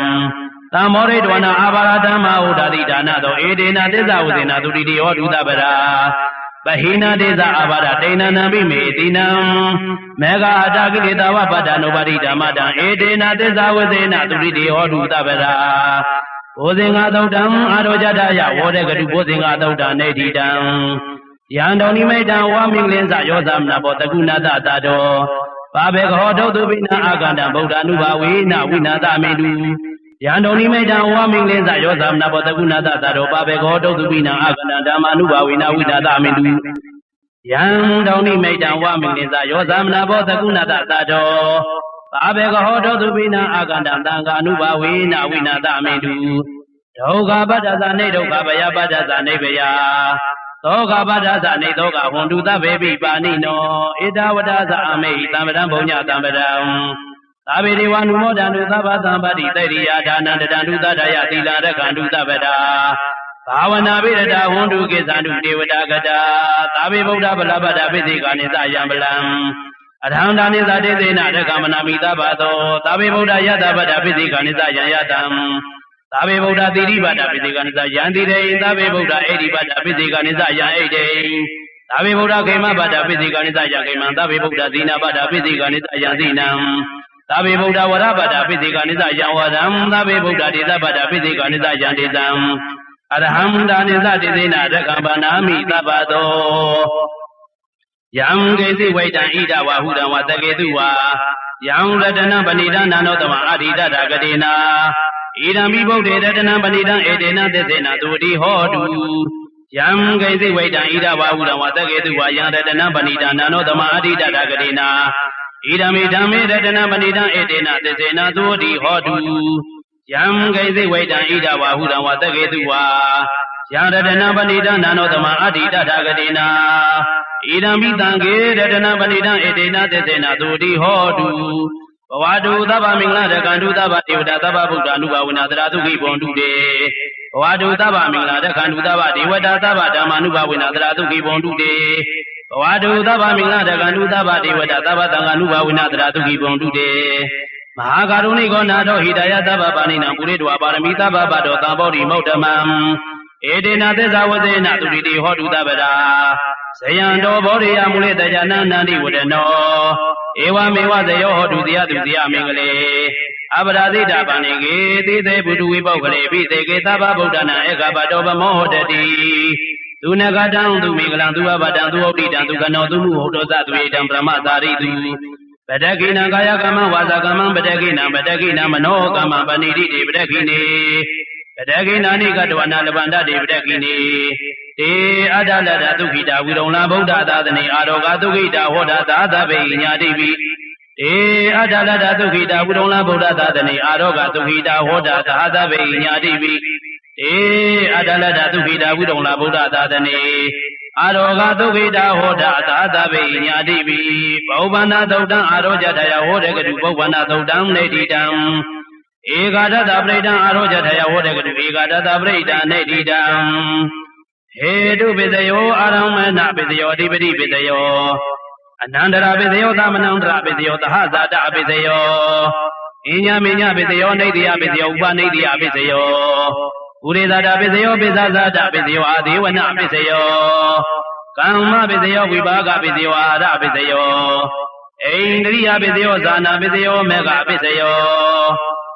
သံမောရိတဝနာအာဘာရဓမ္မဥဒတိဒါနသောဧတေနသေသဝသေနတုရိတေဟောတုတပ္ပရာပဟိနာဒေသအာဘာရတေနနံပိမေတိနံမေဃအတာကိလေသာဝပတ္တနုပါတိဓမ္မတံဧတေနသေသဝသေနတုရိတေဟောတုတပ္ပရာဘုဇင်္ဂသုတ်တံအာရောဇတယဝောရကတုဘုဇင်္ဂသုတ်တံနေတိတံယံတောနိမိတံဝါမိလင်းစယောသမနာဘောတကုဏတတာတောပါဘေကဟောတုတုပိနာအာကန္တံဗုဒ္ဓ ानु ဘာဝေနဝိနာသမေတုယံတောနိမိတံဝါမိလင်းစယောသမနာဘောတကုဏတတာတောပါဘေကဟောတုတုပိနာအာကန္တံဓမ္မာနုဘာဝေနဝိနာသမေတုယံတောနိမိတံဝါမိလင်းစယောသမနာဘောတကုဏတတာတောပါဘေကဟောတုတုပိနာအာကန္တံသံဃာနုဘာဝေနဝိနာသမေတု ဒုက္ခပတ္တသနေဒုက္ခဘယပတ္တသနေဘယသောကပတ္တသနေသောကဟွန်တုသဗေပိပါဏိနောဧတဝတ္တသအမေဟိတံပဒံဘုံညတံပဒံသာဝေဒေဝနုမောဒန္တုသဗ္ဗသံပတိတေရိယာဒါနံတတံတုသဒ္ဒယသီလရခန္တုသဗ္ဗတာဘာဝနာပိရတဟွန်တုကိသန္တုဒေဝတာကတာသာဝေဗုဒ္ဓဗလပတ္တပိသိကာနိသယံပလံအရဟံဒါနိသတေသေနရကမနာမိသဗ္ဗသောသာဝေဗုဒ္ဓယတပတ္တပိသိကာနိသယံယတံသာဝေဗုဒ္ဓတိရိပတ္တပိသိကာနိသယံတိရေသာဝေဗုဒ္ဓအေရိပတ္တပိသိကာနိသယံအေတေသာဝေဗုဒ္ဓခေမပတ္တပိသိကာနိသယံခေမံသာဝေဗုဒ္ဓသီနာပတ္တပိသိကာနိသယံသီနံသာဝေဗုဒ္ဓဝရပတ္တပိသိကာနိသယံဝရံသာဝေဗုဒ္ဓဒေသပတ္တပိသိကာနိသယံဒေသံအရဟံဒါနိသတေသေနရကမနာမိသဗ္ဗသောယံကေသိဝိတံဣဒဝဟုတံဝတကေတုဝါယံရတနံပဏိဒံနာနောတမအာရိတတကတိနာဣဒံမိဗုဒ္ဓေရတနံပဏိဒံဧတေနသစ္စေနသုတိဟောတုယံကေသိဝိတံဣဒဝဟုတံဝတကေတုဝါယံရတနံပဏိဒံနာနောတမအာရိတတကတိနာဣဒံမိဓမ္မေရတနံပဏိဒံဧတေနသစ္စေနသုတိဟောတုယံကေသိဝိတံဣဒဝဟုတံဝတကေတုဝါယံရတနံပဏိဒံနာနောတမအာရိတတကတိနာဣဒံမိတံကေရတနံပဏိဒံဧတေနသစ္စေနသုတိဟောတုဘဝတုသဗ္ဗမင်္ဂလရကန္တုသဗ္ဗဒေဝတာသဗ္ဗဗုဒ္ဓ ानु ဘဝနာတရာသုခိဘွန်တုတေဘဝတုသဗ္ဗမင်္ဂလရကန္တုသဗ္ဗဒေဝတာသဗ္ဗဓမ္မာနုဘဝနာတရာသုခိဘွန်တုတေဘဝတုသဗ္ဗမင်္ဂလရကန္တုသဗ္ဗဒေဝတာသဗ္ဗသံဃာနုဘဝနာတရာသုခိဘွန်တုတေမဟာကာရုဏိကောနာတောဟိတယသဗ္ဗပါဏိနံပုရိတဝါပါရမိသဗ္ဗဗတောသံဘောဓိမௌဓမံဧတေနသစ္စာဝဇေနသုတိတိဟောတုသဗ္ဗရာဇယံတောဘောဓိယမူလေတကြနန္တန္တိဝတနောဧဝမေဝဇယောဟောတုဇယတုဇယမင်္ဂလေအပရာဇိတာပဏိကေတိသေဘုဒ္ဓဝိပုဂ္ဂလေပိသေကေသဗ္ဗဗုဒ္ဓနာဧကပတောပမောဟတတိသူနဂတံသူမင်္ဂလံသူအဘတံသူဩတိတံသူကနောသူမှုဟောတောသသူဧတံပရမသာရိတုပတကိနံကာယကမ္မဝါစာကမ္မပတကိနံမနောကမ္မပဏိတိတေပတကိနေပတကိနာနိကတဝနာလဗန္တတေပတကိနေတေအတ္တလတ္တသုခိတာဝိရုံလာဗုဒ္ဓသာသနေအာရောဂသုခိတာဟောတာသာသဗေညာတိပိတေအတ္တလတ္တသုခိတာဝိရုံလာဗုဒ္ဓသာသနေအာရောဂသုခိတာဟောတာသာသဗေညာတိပိတေအတ္တလတ္တသုခိတာဝိရုံလာဗုဒ္ဓသာသနေအာရောဂသုခိတာဟောတာသာသဗေညာတိပိဘောဗန္နာသုတ်တံအာရောကြတယဟောတေကတုဘောဗန္နာသုတ်တံနေတိတံဧကာဒတပရိဒံအာရောကြတယဟောတေကတုဧကာဒတပရိဒံနေတိတံဟေတုပိသယောအာရမဏပိသယောအဓိပတိပိသယောအနန္တရာပိသယောသမနန္တရာပိသယောသဟဇာတပိသယောအညမေညပိသယောနေတိယပိသယောဥပနေတိယပိသယောဥရေဇာတပိသယောပိဇာဇာတပိသယောအာဒေဝနပိသယောကမ္မပိသယောဝိပါကပိသယောအာရပိသယောဣန္ဒရိယပိသယောဇာနာပိသယောမေဃပိသယော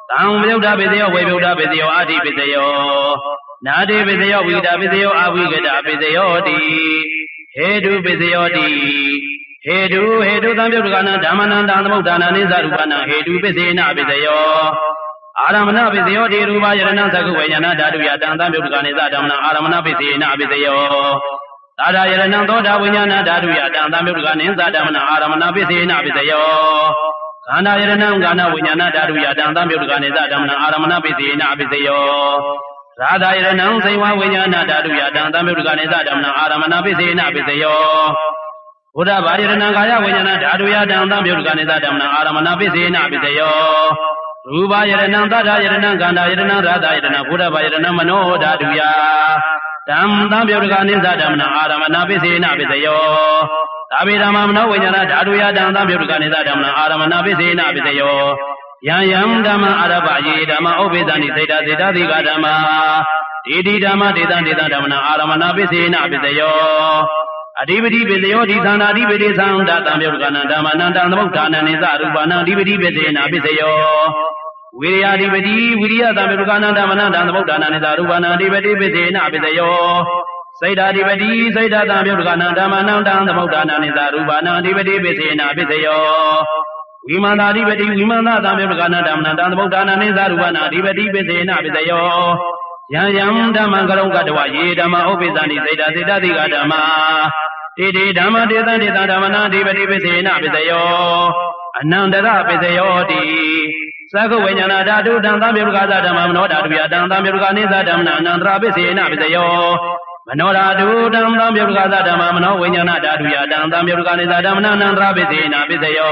သံဝိဒ္ဓပိသယောဝေဗုဒ္ဓပိသယောအာတိပိသယောနာတိပိသယောဝိဒပိသယောအဝိကတပိသယောတိဟေတုပိသယောတိဟေတုသံပြုတ်ကနာဓမ္မနန္တသမုဒ္ဒနာနိသရူပနာဟေတုပိစေနပိသယောအာရမဏပိသယောတိရူပယရဏသကုဝေယနာဓာတုယတံသံပြုတ်ကနိသဓမ္မနာအာရမဏပိစေနပိသယောသာရယရဏသောတာဝိညာဏဓာတုယတံသံပြုတ်ကနိသဓမ္မနာအာရမဏပိစေနပိသယောခန္ဓာယရဏကာဏဝိညာဏဓာတုယတံသံပြုတ်ကနိသဓမ္မနာအာရမဏပိစေနပိသယောရာဇာယရဏံဇိဝဝိညာဏဓာတုယတံသံပြုတ်ကနေသဓမ္မနာအာရမဏပိစေနပိစယောဘုဒ္ဓဘာယရဏကာယဝိညာဏဓာတုယတံသံပြုတ်ကနေသဓမ္မနာအာရမဏပိစေနပိစယောရူပယရဏံသတ္တယရဏံခန္ဓာယရဏံရာဇာယရဏဘုဒ္ဓဘာယရဏမနောဓာတုယတံသံပြုတ်ကနေသဓမ္မနာအာရမဏပိစေနပိစယောသာဝေဓမ္မမနောဝိညာဏဓာတုယတံသံပြုတ်ကနေသဓမ္မနာအာရမဏပိစေနပိစယောယံယံဓမ္မအာရပယေဓမ္မဥပိသန္တိစေတစေတသိကဓမ္မဒေတိဓမ္မဒေသဓမ္မနာအာရမဏပိစေနပိစယောအဓိပတိပိစယောဒီသန္တာဓိပတိသံတတံပြုတ်ကနံဓမ္မနံတံသမုဋ္ဌာနံနိသရူပနံအဓိပတိပိစေနပိစယောဝိရိယဓိပတိဝိရိယတံပြုတ်ကနံဓမ္မနံတံသမုဋ္ဌာနံနိသရူပနံအဓိပတိပိစေနပိစယောစိတ်ဓာဓိပတိစိတ်ဓာတံပြုတ်ကနံဓမ္မနံတံသမုဋ္ဌာနံနိသရူပနံအဓိပတိပိစေနပိစယောဝိမန္တာဓိပတိဝိမန္တသံပြုတ်ကနံဓမ္မနံတံသမုဋ္ဌာနံနိသရူပနံအဓိပတိပိစေနပိစယောယံယံဓမ္မံကရုံကတဝယေဓမ္မဥပိသန္တိစေတစေတသိကဓမ္မတေတေဓမ္မတေသံဓမ္မနာဓိပတိပိစေနပိစယောအနန္တရပိစယောတိ Saku Vinyana Dadu Danta Birgaza Damano Daduya Danta Birganiza Damna Nandra Bisina Bisayo Manora Du Danta Birgaza Damano Vinyana Daduya Danta Birganiza Damna Nandra Bisina Bisayo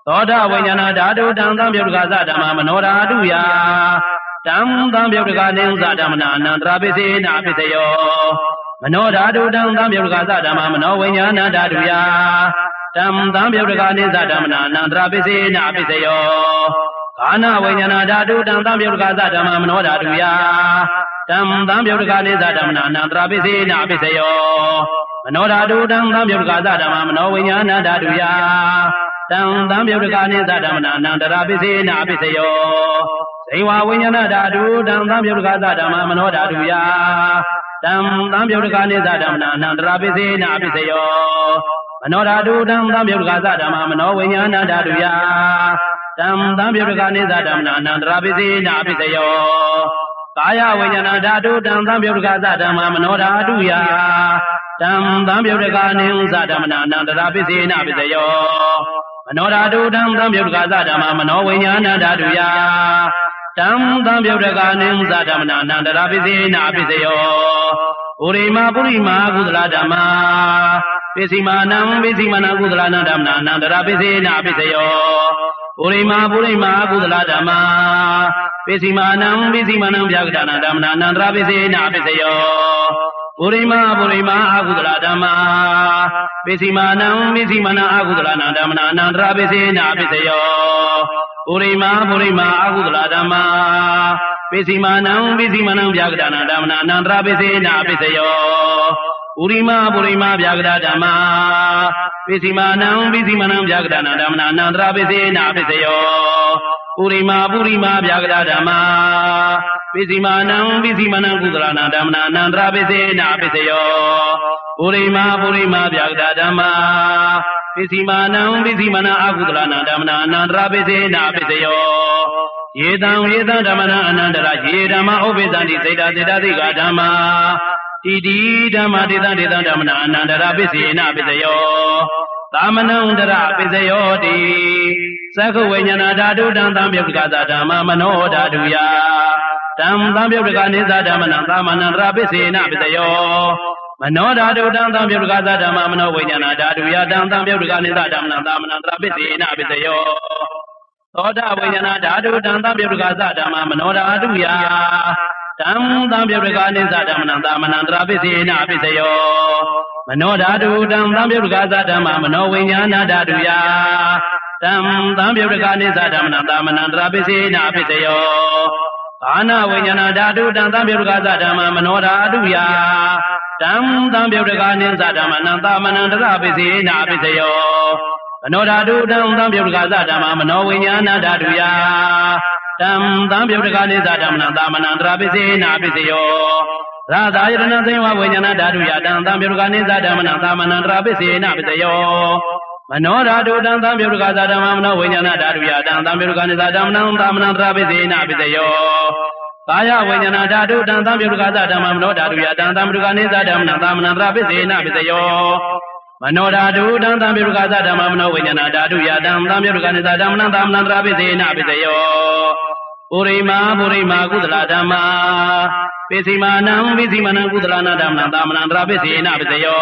Toda Vinyana Dadu Danta Birgaza Damano Duya Danta Birganiza Damna Nandra Bisina Bisayo Manora Du Danta Birgaza Damano Vinyana Daduya Danta Birganiza Damna Nandra Bisina Bisayo Kana Vinyana Dadu Danta Birgaza Damano Daduya Danta Birganiza Damna Nandra Bisina Bisayo Manora Du Danta Birgaza Damano Vinyana Daduya Danta Birganiza Damna Nandra Bisina Bisayo Sewa Vinyana Dadu Danta Birgaza Damano Daduya Danta Birganiza Damna Nandra Bisina Bisayo Manora Du Danta Birgaza Damano Vinyana Daduya Danta Birganiza Damna Nandra Bisina Bisayo Kaya Vinyana Dadu Danta Birgaza Damano Daduya Danta Birganiza Damna Nandra Bisina Bisayo Manora Du Danta Birgaza Damano Vinyana Daduya Danta Birganiza Damna Nandra Bisina Bisayo Purima Gudla Dhamma Visimanam Gudla Damna Nandra Bisina Bisayo Purima Gudla Dhamma Visimanam Vyagdana Damna Nandra Bisina Bisayo Purima Gudla Dhamma Visimanam Gudla Damna Nandra Bisina Bisayo Purima Gudla Dhamma Visimanam Vyagdana Damna Nandra Bisina Bisayo Purima Vyagda Dhamma Visimanam Vyagdana Damna Nandra Bisina Bisayo Purima Vyagda Dhamma Visimanam Gudla Damna Nandra Bisina Bisayo Purima Vyagda Dhamma Visimanam Gudla Damna Nandra Bisina Bisayo Yedam Dhamana Anandara Yedama Obezandi Seda Diga Dhamma Didi Dhamma Dida Dhamana Anandara Bisina Bisayo Tamanandara Bisayo Di Saku Vinyana Dadu Danta Birgaza Dhamma Mano Daduya Danta Birganiza Dhamma Tamanandara Bisina Bisayo Mano Dadu Danta Birgaza Dhamma Mano Vinyana Daduya Danta Birganiza Dhamma Tamanandara Bisina Bisayo Toda Vinyana Dadu Danta Birgaza Dhamma Mano Daduya Danta Birganiza Dhamma Tamanandara Bisina Bisayo Mano Dadu Danta Birgaza Dhamma Mano Vinyana Daduya Danta Birganiza Dhamma Tamanandara Bisina Bisayo Kana Vinyana Dadu Danta Birgaza Dhamma Mano Daduya Danta Birganiza Dhamma Tamanandara Bisina Bisayo Manora Du Danta Birgaza Dhamma Mano Vinyana Daduya Danta Birganiza Dhamma Tamanandara Bisina Bisayo Radha Yirana Sewa Vinyana Daduya Danta Birganiza Dhamma Tamanandara Bisina Bisayo Manora Du Danta Birgaza Dhamma Mano Vinyana Daduya Danta Birganiza Dhamma Tamanandara Bisina Bisayo Kaya Vinyana Dadu Danta Birgaza Dhamma Mano Daduya Danta Birganiza Dhamma Tamanandara Bisina Bisayo Manora Du Danta Birgaza Dhamma Mano Vinyana Daduya Danta Birganiza Dhamma Tamanandara Bisina Bisayo Purima Gudla Dhamma Visimanam Gudla Damna Tamanandara Bisina Bisayo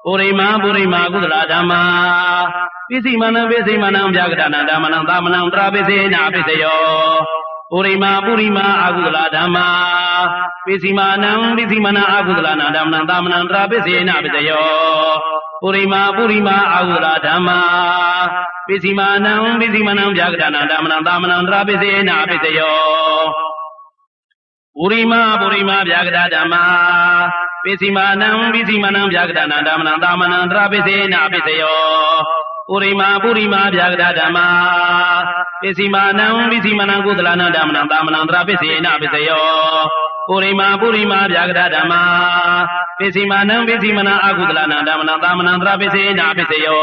Purima Gudla Dhamma Visimanam Vyagdana Damna Tamanandara Bisina Bisayo Purima Gudla Dhamma Visimanam Gudla Damna Tamanandara Bisina Bisayo Purima Gudla Dhamma Visimanam Vyagdana Damna Tamanandara Bisina Bisayo Purima Vyagda Dhamma Visimanam Vyagdana Damna Tamanandara Bisina Bisayo Purima Vyagda Dhamma Visimanam Gudla Damna Tamanandara Bisina Bisayo Purima Vyagda Dhamma Visimanam Gudla Damna Tamanandara Bisina Bisayo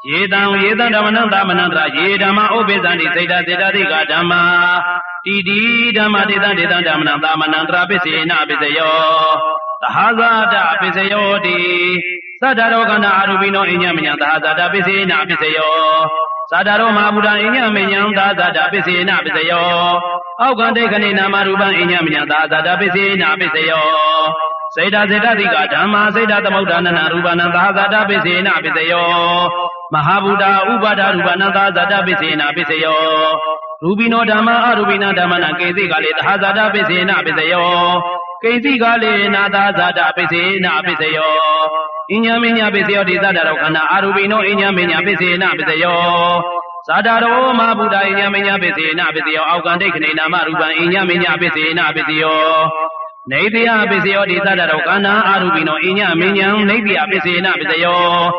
Yedam Dhamma Tamanandara Yedama Obezandi Seda Diga Dhamma Didi Dhamma Dida Dhamma Tamanandara Bisina Bisayo Tahazada Bisayo Di Sadarogana Arubino Inyamina Tahazada Bisina Bisayo Sadaro Mabuda Inya Minyam Dada Pisina Pisayo, Augante Nama Ruban Inya Minyata Dada Pisina Pisayo, Seda Zedadiga Dama Seda Mudana Rubana Dada Pisina Pisayo, Mahabuda Ubada Rubana Dada Pisina Pisayo, Rubino Dama Rubina Damana Kezi Galit Hazada Pisina Pisayo, Kezi Galit Nada Zada Pisina Pisayo. Inyaminya Pisio di Sadaro Kana Arubino Inyaminya Pisina Pisayo Sadaro Mabuda Inyaminya Pisina Pisio Augante Nama Ruban Inyaminya Pisina Pisio Nadia Pisio di Sadaro Kana Arubino Inyaminya Nadia Pisina Pisayo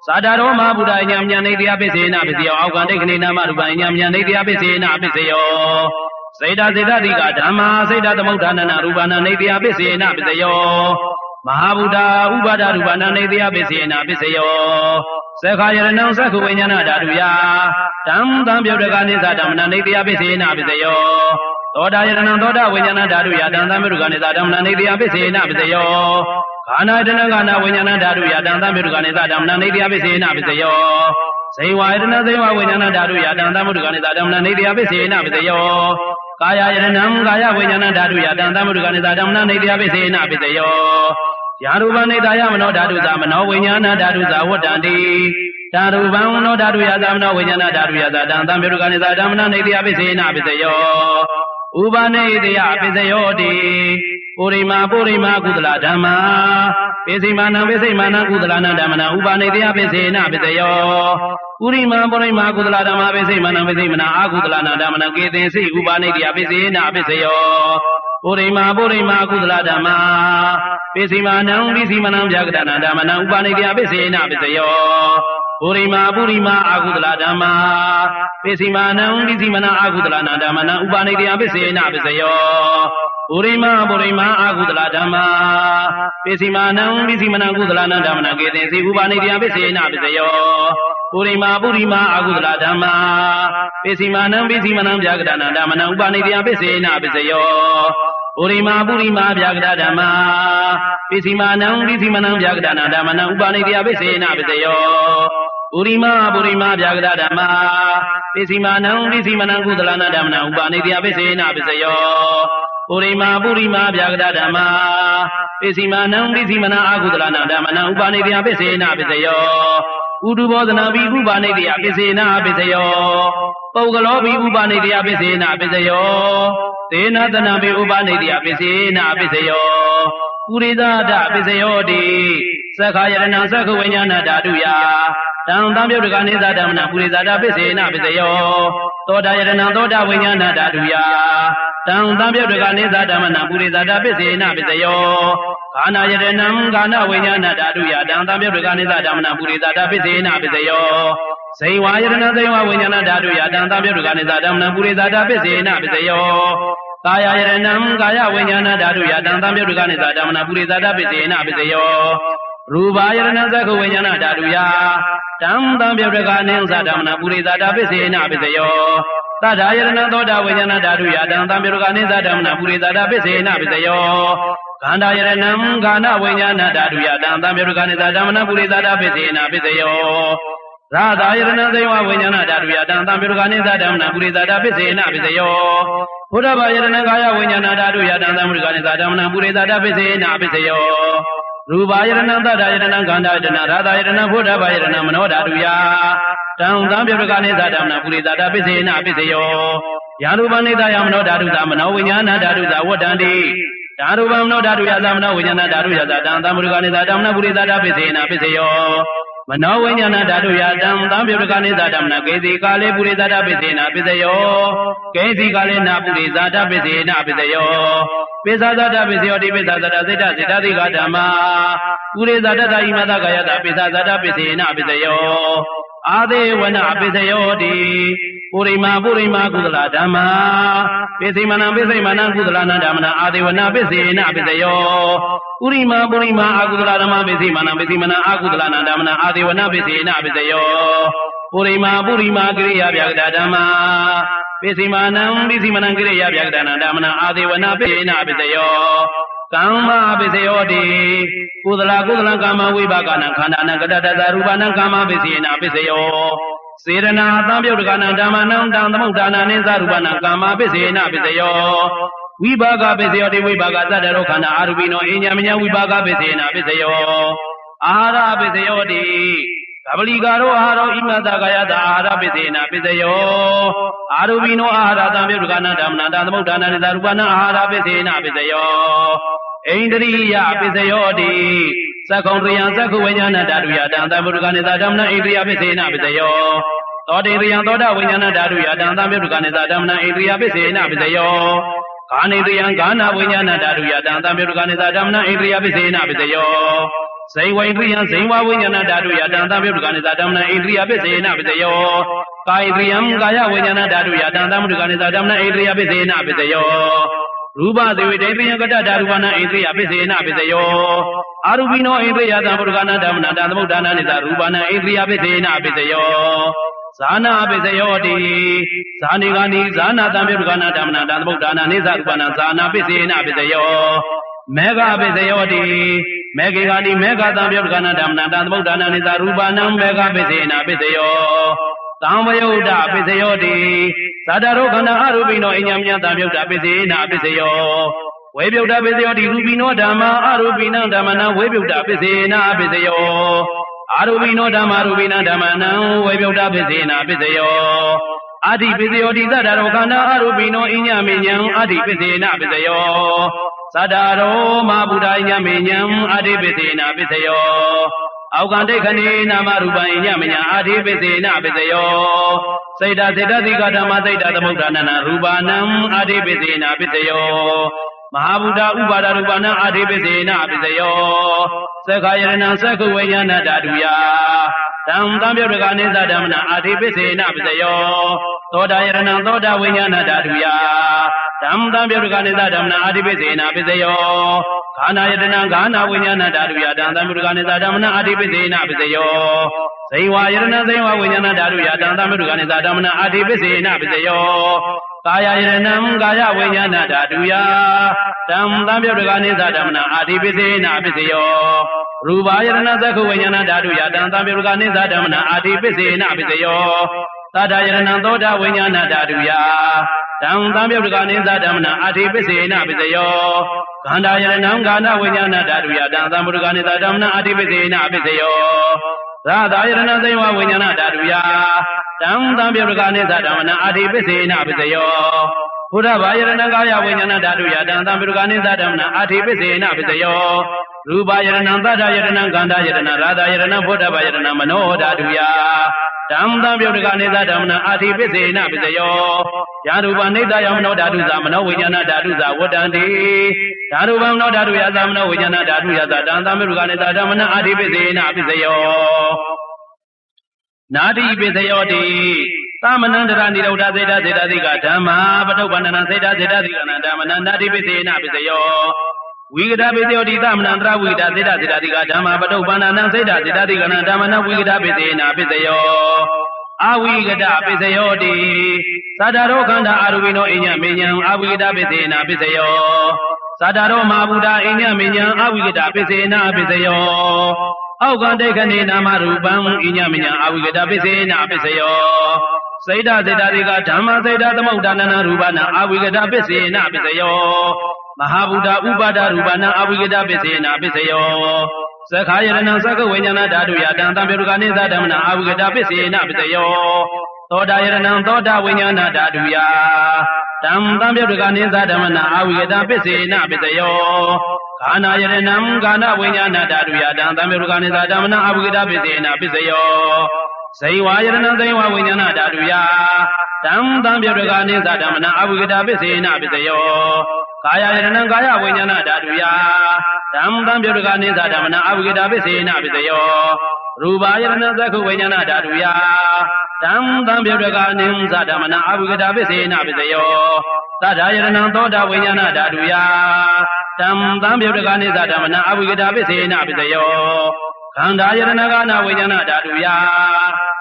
Sadaro Mabuda Inyaminya Nadia Pisina Pisio Augante Nama Ruban Inyaminya Nadia Pisina Pisayo Seda Seda Diga Dhamma Seda Mudana Rubana Nadia Pisina Pisayo Mahabuda Ubada Rubana Nadia Pisina Pisayo Sekhayaranam Sakhuvinyana Daduya Tam Tam Yodaganiza Damna Nadia Pisina Pisayo Toda Yaranam Toda Vinyana Daduya Tam Tam Yodaganiza Damna Nadia Pisina Pisayo Kana Danagana Vinyana Daduya Tam Tam Yodaganiza Damna Nadia Pisina Pisayo Sewa Yarana Sewa Vinyana Daduya Tam Tam Yodaganiza Damna Nadia Pisina Pisayo Kaya Yaranam Kaya Vinyana Daduya Tam Tam Yodaganiza Damna Nadia Pisina Pisayo Yarubane Dayamano Dadu Zamano Vinyana Dadu Zawatandi Darubano Dadu Yazamno Vinyana Dadu Yazadam Tamurganiza Damna Nadia Pisina Pisayo Ubane Dia Pisayodi Purima Purima Kudla Dama Pisimana Pisimana Kudlana Damana Ubane Dia Pisina Pisayo Purima Purima Kudla Dama Pisimana Pisimana Akudlana Damana Kitisi Ubane Dia Pisina Pisayo Purima Purima Kudla Dama Pisimanam Pisimanam Jagadana Damana Ubanidia Pisina Pisayo Purima Purima Agudla Dama Pisimanam Pisimana Agudlana Damana Ubanidia Pisina Pisayo Purima Purima Agudla Dama Pisimanam Pisimana Agudlana Damana Kitisi Ubanidia Pisina Pisayo Purima Purima Agudla Dama Pisimanam Pisimanam Jagadana Damana Ubanidia Pisina Pisayo Purima Purima Vyagda Dhamma Pisimanam Pisimanam Vyagdana Dhammana Ubanidia Pisina Pisayo Purima Purima Vyagda Dhamma Pisimanam Pisimanam Kudalana Dhammana Ubanidia Pisina Pisayo Purima Purima Vyagda Dhamma Pisimanam Pisimana Akudalana Dhammana Ubanidia Pisina Pisayo Udubodhana Ubanidia Pisina Pisayo Pogalobi Ubanidia Pisina Pisayo Tena Tanabi Ubanidia Pisina Pisayo Purida Da Pisayo Di Sakhayarana Sakhuvinyana Daduya Tam Tam Yodaganiza Damna Purida Da Pisina Pisayo Toda Yarana Toda Vinyana Daduya Tam Tam Yodaganiza Damna Purida Da Pisina Pisayo Kana Yaranam Kana Vinyana Daduya Tam Tam Yodaganiza Damna Purida Da Pisina Pisayo Sewa Yarana Sewa Vinyana Daduya Tam Tam Yodaganiza Damna Purida Da Pisina Pisayo Kaya Yaranam Kaya Vinyana Daduya Tam Tam Yodaganiza Damna Purida Da Pisina Pisayo Ruba Yarana Sakhu Vinyana Daduya Tam Tam Yodaganiza Damna Purida Da Pisina Pisayo Tada Yarana Toda Vinyana Daduya Tam Tam Yodaganiza Damna Purida Da Pisina Pisayo Kanda Yaranam Kana Vinyana Daduya Tam Tam Yodaganiza Damna Purida Da Pisina Pisayo Radha Yarana Sewa Vinyana Daduya Tam Tam Yodaganiza Damna Purida Da Pisina Pisayo Puraba Yarana Kaya Vinyana Daduya Tam Tam Yodaganiza Damna Purida Da Pisina Pisayo Ruba Yarana Tada Yarana Kanda Yarana Radha Yarana Puraba Yarana Mano Daduya Tam Tam Yodaganiza Damna Purida Da Pisina Pisayo Yarubanida Yamano Daduya Mano Vinyana Daduya Wadandi Darubamno Daduya Zamno Vinyana Daduya Tam Tam Yodaganiza Damna Purida Da Pisina Pisayo Mano Vinyana Daduya Tam Tam Yodaganiza Damna Kezi Kale Purida Da Pisina Pisayo Kezi Kale Na Purida Da Pisina Pisayo Pisada Da Pisayo Di Pisada Da Zeta Zeta Diga Dhamma Purida Da Imada Gaya Da Pisada Da Pisina Pisayo Ade Wana Pisayo Di Purima Purima Kudala Dhamma Pisimana Pisimana Kudalana Dhammana Ade Wana Pisina Pisayo Purima Purima Akudala Dhamma Pisimana Pisimana Akudalana Dhammana Ade Wana Pisina Pisayo Purima Purima Kriya Vyagda Dhamma Pisimanam Pisimanam Kriya Vyagdana Dhammana Ade Wana Pisina Pisayo Kama Pisayo Di Kudala Kudala Kama Vibhagana Khandana Gadada Rubana Kama Pisina Pisayo စေရနာသံပြုတ်ကနာဓမ္မနံတံသမုဒ္ဒါနာနိသရူပနာကာမပိစေနပိစယောဝိဘာဂပိစယောတိဝိဘာဂသတ္တရောခန္ဓာအာရူပိနောအဉ္ဉမဉ္ဝိဘာဂပိစေနပိစယောအာဟာရပိစယောတိကပလီကာရောအာဟာရောဣမတကာယတာအာဟာရပိစေနပိစယောအာရူပိနောအာဟာရသံပြုတ်ကနာဓမ္မနံတံသမုဒ္ဒါနာနိသရူပနာအာဟာရပိစေနပိစယောဣန္ဒရိယပိစယောတိသက္ကုံတယံသက္ခုဝိညာဏဓာတုယတံသံဗုဒ္ဓကနိသဓမ္မနဣန္ဒရိယပိစေနပိစယောသောတေရိယံသောတာဝိညာဏဓာတုယတံသံဗုဒ္ဓကနိသဓမ္မနဣန္ဒရိယပိစေနပိစယောဂာနိတယံဂာနဝိညာဏဓာတုယတံသံဗုဒ္ဓကနိသဓမ္မနဣန္ဒရိယပိစေနပိစယောဇိဝိန္ဒရိယံဇိဝဝိညာဏဓာတုယတံသံဗုဒ္ဓကနိသဓမ္မနဣန္ဒရိယပိစေနပိစယောကာယတယံကာယဝိညာဏဓာတုယတံသံဗုဒ္ဓကနိသဓမ္မနဣန္ဒရိယပိစေနပိစယောရူပသေဝတေပယံကတ္တဓာရူပနာဣန္ဒရိယပိစေနပိစယောအာရူပိနောဣန္ဒရိယသံဗုဒ္ဓကနာဓမ္မနာတံသမုဒ္ဒါနာနိသရူပနာဣန္ဒရိယပိစေနပိစယောဇာနာပိစယောတိဇာနိဂာနိဇာနာသံဗုဒ္ဓကနာဓမ္မနာတံသမုဒ္ဒါနာနိသရူပနာဇာနာပိစေနပိစယောမေဃပိစယောတိမေဃေဂာနိမေဃသံဗုဒ္ဓကနာဓမ္မနာတံသမုဒ္ဒါနာနိသရူပနာမေဃပိစေနပိစယောသံဝယုဒ္ဓပိစယောတိသတ္တရောခန္ဓာအရူပိနောအဉ္ဉမဉ္သံဗုဒ္ဓပိစေနပိစယောဝေပြုတ်တပိစယောတိရူပိနောဓမ္မာအရူပိနံဓမ္မနံဝေပြုတ်တပိစေနပိစယောအာရူပိနောဓမ္မာရူပိနံဓမ္မနံဝေပြုတ်တပိစေနပိစယောအာတိပိစယောတိသတ္တရောခန္ဓာအရူပိနောအဉ္ဉမဉ္အာတိပိစေနပိစယောသတ္တရောမဗုဒ္ဓအဉ္ဉမဉ္အာတိပိစေနပိစယောအောက်ကံဒိဋ္ဌိနာမရူပံအဉ္ဉမဉ္အာတိပိစေနပိစယောစေတစေတသိကဓမ္မစေတသမုဒ္ဒနာနာရူပနံအာတိပိစေနပိစယောမဟာဗုဒ္ဓဥပါဒရူပနံအာတိပိစေနပိစယောသက္ခာယရဏံသက္ခုဝိညာဏဓာတုယတံသံပြုတ်ကနိသဓမ္မနာအာတိပိစေနပိစယောသောတာယရဏံသောတာဝိညာဏဓာတုယတံသံပြုတ်ကနိသဓမ္မနာအာတိပိစေနပိစယောခန္ဓာယတနာခန္ဓာဝိညာဏဓာတုယတံသံပြုတ်ကနိသဓမ္မနာအာတိပိစေနပိစယောဇိဝယရဏဇိဝဝိညာဏဓာတုယတံသံပြုတ်ကနိသဓမ္မနာအာတိပိစေနပိစယောကာယယရဏံကာယဝိညာဏဓာတုယတံသံပြုတ်ကနိသဓမ္မနာအာတိပိစေနပိစယောရူပယရဏသက္ခုဝိညာဏဓာတုယတံသံပြုတ်ကနိသဓမ္မနာအာတိပိစေနပိစယောသတ္တယရဏံသောတာဝိညာဏဓာတုယတံသံပြုတ်ကနိသဓမ္မနာအာတိပိစေနပိစယောခန္ဓာယရဏံခန္ဓာဝိညာဏဓာတုယတံသံပြုတ်ကနိသဓမ္မနာအာတိပိစေနပိစယောသာသာယရဏဇိဝဝိညာဏဓာတုယတံသံပြုတ်ကနိသဓမ္မနာအာတိပိစေနပိစယောဘုဒ္ဓဘာယရဏကာယဝိညာဏဓာတုယတံသံပြုတ်ကနိသဓမ္မနာအာတိပိစေနပိစယောရူပယရဏံသတ္တယရဏံခန္ဓာယရဏရာသာယရဏဘုဒ္ဓဘာယရဏမနောဓာတုယတံသံပြုတ်ကနိသဓမ္မနာအာတိပိစေနပိစယောယာရူပနိတယမနောဓာတုသမနောဝိညာဏဓာတုသဝတ္တံတိဓာတုဗံနောဓာတုယသမနောဝိညာဏဓာတုယသတံသံပြုတ်ကနိသဓမ္မနာအာတိပိစေနပိစယောနာတိပိစယောတိသမနန္တရနိရုဒ္ဓစေတစေတသိကဓမ္မာပတုပ္ပန္နနာစေတစေတသိကနာဓမ္မနာနာတိပိစေနပိစယောဝိကတပိစယောတိသမနန္တရဝိကတစေတစေတသိကဓမ္မာပတုပ္ပန္နနာစေတစေတသိကနာဓမ္မနာဝိကတပိစေနပိစယောအဝိကတပိစယောတိသတ္တရောခန္ဓာအာရူပိနောအဉ္ဉမဉ္အဝိကတပိစေနပိစယောသတ္တရောမဟာဗုဒ္ဓအဉ္ဉမဉ္အဝိကတပိစေနပိစယောအောက်ကံဒိဋ္ဌိနာမရူပံအဉ္ဉမဉ္အဝိကတပိစေနပိစယောစေတစေတသိကဓမ္မစေတသမုဒ္ဒနာနာရူပနာအဝိကတပိစေနပိစယောမဟာဗုဒ္ဓဥပါဒရူပနာအဝိကတပိစေနပိစယောသက္ခာယရဏံသက္ကဝိညာဏဓာတုယတံသံပြုတ်ကနိသဓမ္မနာအဝိကတပိစေနပိစယောသောတာယရဏံသောတာဝိညာဏဓာတုယတံသံပြုတ်ကနိသဓမ္မနာအဝိကတပိစေနပိစယောခန္ဓာယရဏံခန္ဓာဝိညာဏဓာတုယတံသံပြုတ်ကနိသဓမ္မနာအဝိကတပိစေနပိစယောဇိဝယရဏဇိဝဝိညာဏဓာတုယတံသံပြုတ်ကနိသဓမ္မနာအဝိကတပိစေနပိစယောကာယယရဏံကာယဝိညာဏဓာတုယတံသံပြုတ်ကနိသဓမ္မနာအဝိကတပိစေနပိစယောရူပယရဏသက္ခုဝိညာဏဓာတုယတံသံပြုတ်ကနိသဓမ္မနာအဝိကတပိစေနပိစယောသတ္တယရဏံသောတာဝိညာဏဓာတုယတံသံပြုတ်ကနိသဓမ္မနာအဝိကတပိစေနပိစယောခန္ဓာယရဏကာနဝိညာဏဓာတုယ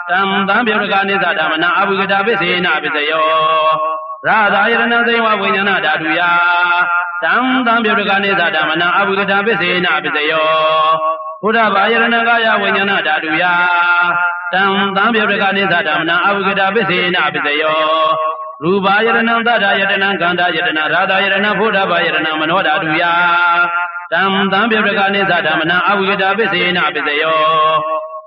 တံသံပြုတ်ကနိသဓမ္မနာအဝိကတပိစေနပိစယောရာသာယရဏဇိဝဝိညာဏဓာတုယတံသံပြုတ်ကနိသဓမ္မနာအဝိကတပိစေနပိစယောဘ Buddha Bayarana Gaya Vinyana Daduya Tam Tambirkanisa Damna Avigata Pisina Pisayo Rubayarana Yatana Ganda Yatana Radha Yatana Buddha Bayarana Manoda Duya Tam Tambirkanisa Damna Avigata Pisina Pisayo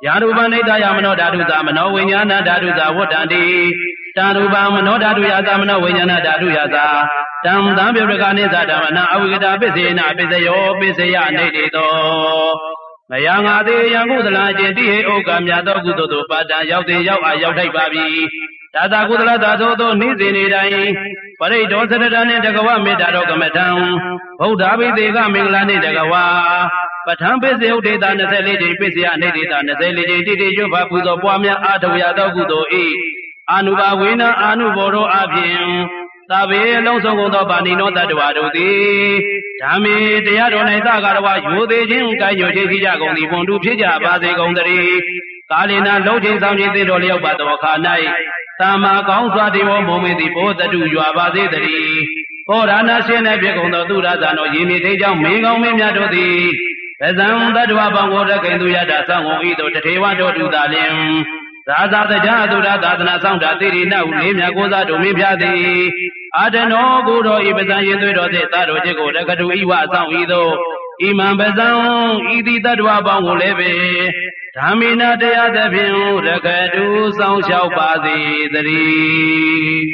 Yarubanita Yamano Daduza Mano Vinyana Daduza Wotandi Taruba Manoda Duya Zamana Vinyana Daduyaza Tam Tambirkanisa Damna Avigata Pisina Pisayo Pisaya Nidito Mayangade Yangudala Jenti Oka Myato Gudo Pada Yauti Yau Ayautai Babi Tata Gudala Tato Nizini Dai Pare Dosadane Dagawa Medaro Gametan Odabi Dega Milani Dagawa Patam Pizio de Danaseli Pizia Nedita Naseli Didi Juba Puzo Pamia Atawia Gudo E Anuba Wina Anuboro Abim Tabe Lonso Banino Tadwado Di Tami Tiadone Tagawa Yude Jinka Yoji Jagondi Pondu Pija Bazi Gondari Kalina Loji Samji Dolio Batoka Nai Tama Kanswati Momenti Potadu Yuabazi Dari Porana Sena Begondo Durazano Yimi Teja Mingo Minyadodi Pezam Dadwa Bangoda Kenduyada Sango Ido Tewa Dodu Dalim Raza the Jadura Dadana Sound Diri now Limia Goza to Mipiadi Adeno Guru Ibazan Yedo de Taro Jego Rekadu Iwa Sound Ido Imam Bazan Idi Dadwa Bango Leve Tamina de Adabin Rekadu Sound Shao Bazi Dari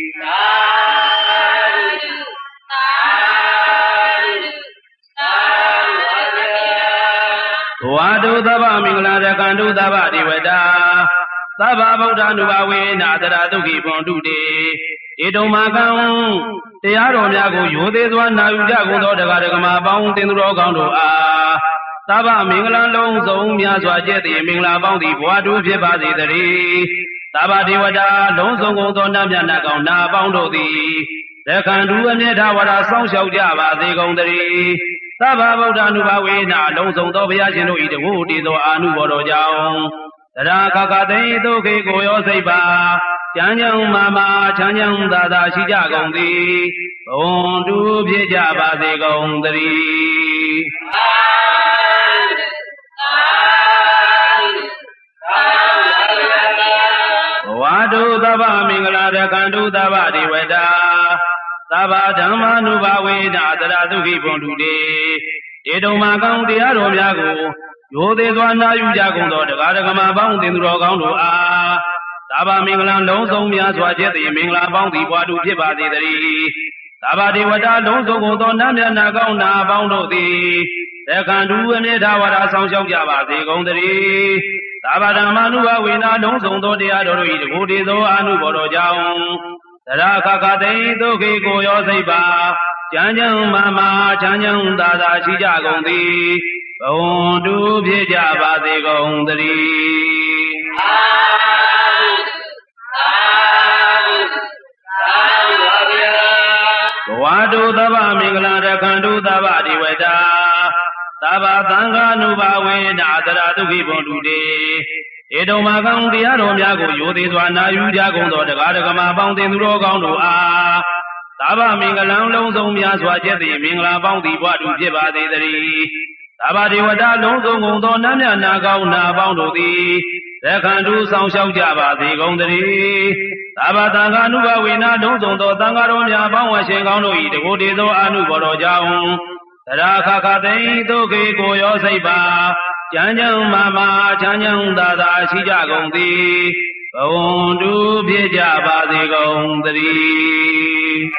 Wadu Dava Mingla Rekandu Dava Divada Saba Baudanuba Wena Duki Pondude Edomagan Tearo Yago Yodeswan Najago Dagarama Bound in Rogando A Saba Mingla Long Zone Yazwa Jeti Mingla Bounty Wadu Jebazi Dari Saba Divada Long Zongo Namjanaga Na Boundo Di Rekandu and Yetawada Song Shao Java Zegondari Saba Baudanuba Wena Long Zong Dobiajino Ido Anu Borojao Raka de Doke Goyo Seba, Chanyang Mama, Chanyang Dada Shija Gondi, Ondu Pijaba de Gondari. Wadu Dava Mingla Kandu Dava Diveda, Saba Dhamma Nuba Weda Duki Pondude, Edomagan de Aromiago. Yodeswana Yujagundo, the Garagama bound in Rogando A Saba Minglan, Lonzo Miaswajeti, Mingla bounty, Wadu Jibadi, Saba de Wada, Lonzo Gondo, Namia Nagona, Boundo di Rekandu and Yetawada Sound Java, the Gondari Saba Manua, Wina, Lonzo, the Adori, Wudizo, Anu Borojao, Raka de Doki Goyo Seba, Chanyang Mama, Chanyang Dada Shija Gondi. Ondu Pijaba de Gondari Wadu Dava Mingla Rekandu Dava Diveda Saba Tanga Nuba Wena Duki Pondude Edomagan Diaro Yago Yodiswana Yujagundo, the Garagama Bound in Rogando A Saba Mingalang Lonzo Miaswajeti, Mingla Bounty Wadu Jibadi Dari Saba Divada Lonzo Gondo Namia Nagona Boundo di Rekandu Sound Shao Java the Gondari Saba Tanga Nuba Wina Lonzo Tangaronia Bawa Shengano the Wodizo Anu Borojao Raka de Doki Goyo Seba Chanyang Mama Chanyang Dada Shija Gondi Ondu Pijaba the Gondari